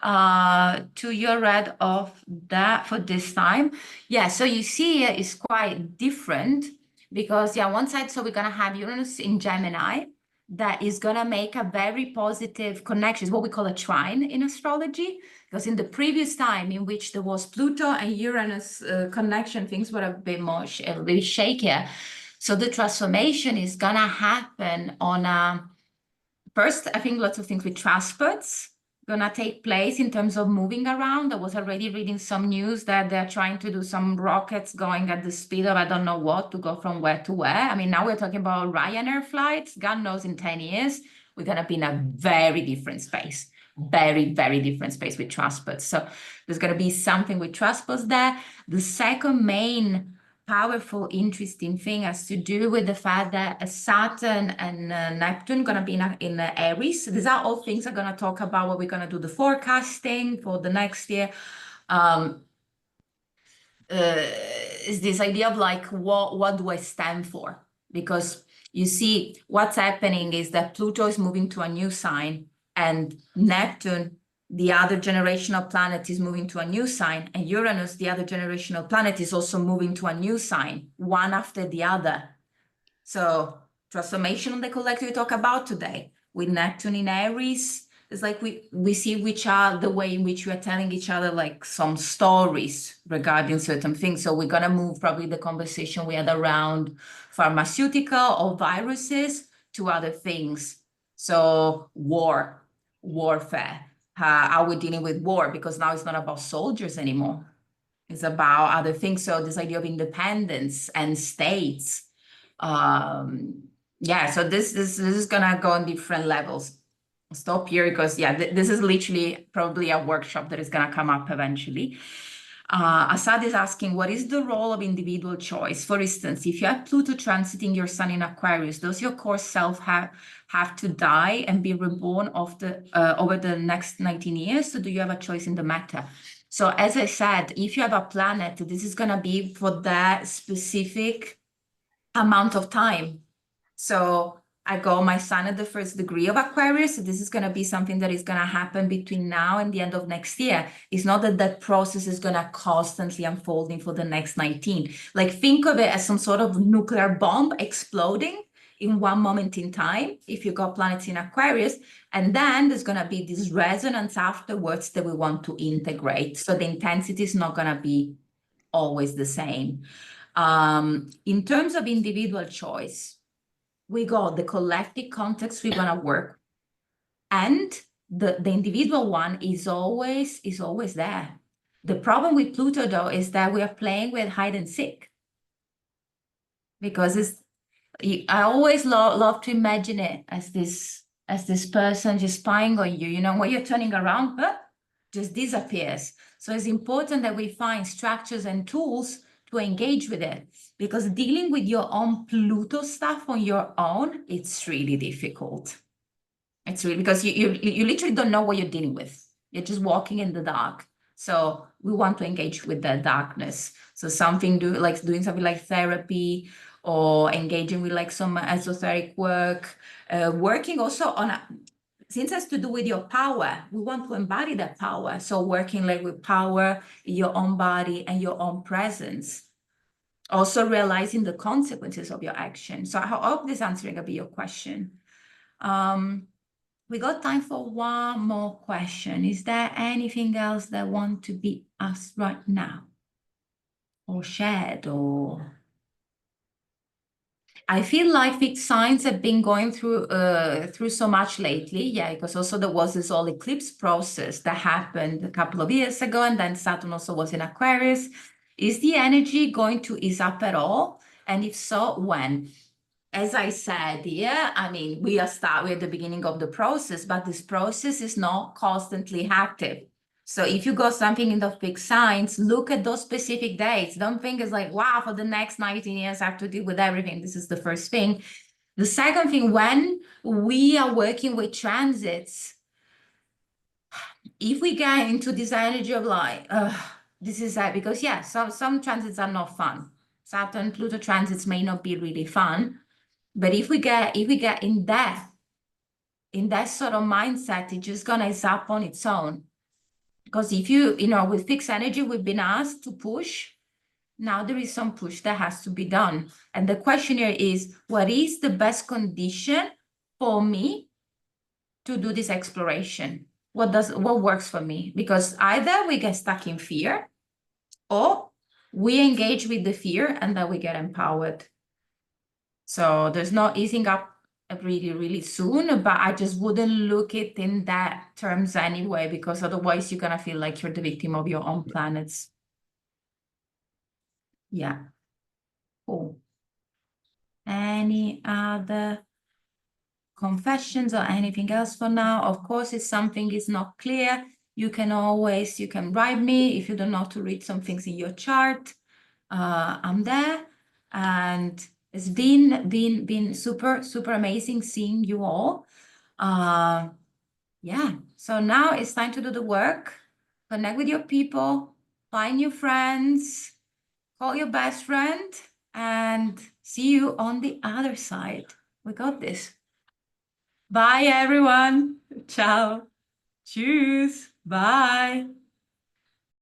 to your read of that for this time? Yeah, so you see it's quite different because, yeah, one side, so we're gonna have Uranus in Gemini that is gonna make a very positive connection. It's what we call a trine in astrology. Because in the previous time in which there was Pluto and Uranus connection, things were a bit more a bit shakier. So the transformation is gonna happen on first, I think lots of things with transports gonna take place in terms of moving around. I was already reading some news that they're trying to do some rockets going at the speed of I don't know what to go from where to where. I mean, now we're talking about Ryanair flights. God knows in 10 years, we're gonna be in a very different space. Very, very different space with transports. So there's going to be something with transports there. The second main powerful, interesting thing has to do with the fact that Saturn and Neptune going to be in Aries. These are all things I'm going to talk about what we're going to do the forecasting for the next year. Is this idea of like what do I stand for? Because you see, what's happening is that Pluto is moving to a new sign, and Neptune, the other generational planet, is moving to a new sign, and Uranus, the other generational planet, is also moving to a new sign, one after the other. So transformation on the collective we talk about today with Neptune in Aries. It's like we see which are the way in which we are telling each other like some stories regarding certain things. So we're gonna move probably the conversation we had around pharmaceutical or viruses to other things. So warfare, how we're dealing with war, because now it's not about soldiers anymore. It's about other things. So this idea of independence and states. Yeah, so this is gonna go on different levels. I'll stop here because yeah, this is literally probably a workshop that is gonna come up eventually. Assad is asking, what is the role of individual choice? For instance, if you have Pluto transiting your sun in Aquarius, does your core self have to die and be reborn over the next 19 years? So do you have a choice in the matter? So as I said, if you have a planet, this is going to be for that specific amount of time. So I got my sun at the first degree of Aquarius. So this is going to be something that is going to happen between now and the end of next year. It's not that that process is going to constantly unfolding for the next 19. Like think of it as some sort of nuclear bomb exploding in one moment in time, if you got planets in Aquarius, and then there's going to be this resonance afterwards that we want to integrate. So the intensity is not going to be always the same. In terms of individual choice, we got the collective context we're gonna work, and the individual one is always there. The problem with Pluto though is that we are playing with hide and seek, because I always love to imagine it as this person just spying on you. You know, when you're turning around, just disappears. So it's important that we find structures and tools to engage with it, because dealing with your own Pluto stuff on your own, it's really difficult. It's really, because you literally don't know what you're dealing with. You're just walking in the dark. So we want to engage with the darkness. So doing something like therapy, or engaging with like some esoteric work, working also on since it has to do with your power, we want to embody that power. So working like with power, your own body and your own presence. Also realizing the consequences of your action. So I hope this answering a bit your question. We got time for one more question. Is there anything else that want to be asked right now? Or shared, or... I feel like fixed signs have been going through so much lately. Yeah, because also there was this whole eclipse process that happened a couple of years ago, and then Saturn also was in Aquarius. Is the energy going to ease up at all? And if so, when? As I said, yeah, I mean, we're at the beginning of the process, but this process is not constantly active. So if you got something in the fixed signs, look at those specific dates. Don't think it's like, wow, for the next 19 years, I have to deal with everything. This is the first thing. The second thing, when we are working with transits, if we get into this energy of like, this is that, because yeah, some transits are not fun. Saturn, Pluto transits may not be really fun. But if we get in that sort of mindset, it's just gonna zap on its own. Because if you know, with fixed energy, we've been asked to push. Now there is some push that has to be done. And the question here is, what is the best condition for me to do this exploration? What works for me? Because either we get stuck in fear, or we engage with the fear and then we get empowered. So there's no easing up really, really soon, but I just wouldn't look it in that terms anyway, because otherwise you're gonna feel like you're the victim of your own planets. Yeah. Cool. Any other confessions or anything else for now? Of course, if something is not clear, you can write me if you don't know how to read some things in your chart. I'm there, and it's been super, super amazing seeing you all. Yeah, so now it's time to do the work. Connect with your people, find new friends, call your best friend, and see you on the other side. We got this. Bye, everyone. Ciao. Tschüss. Bye.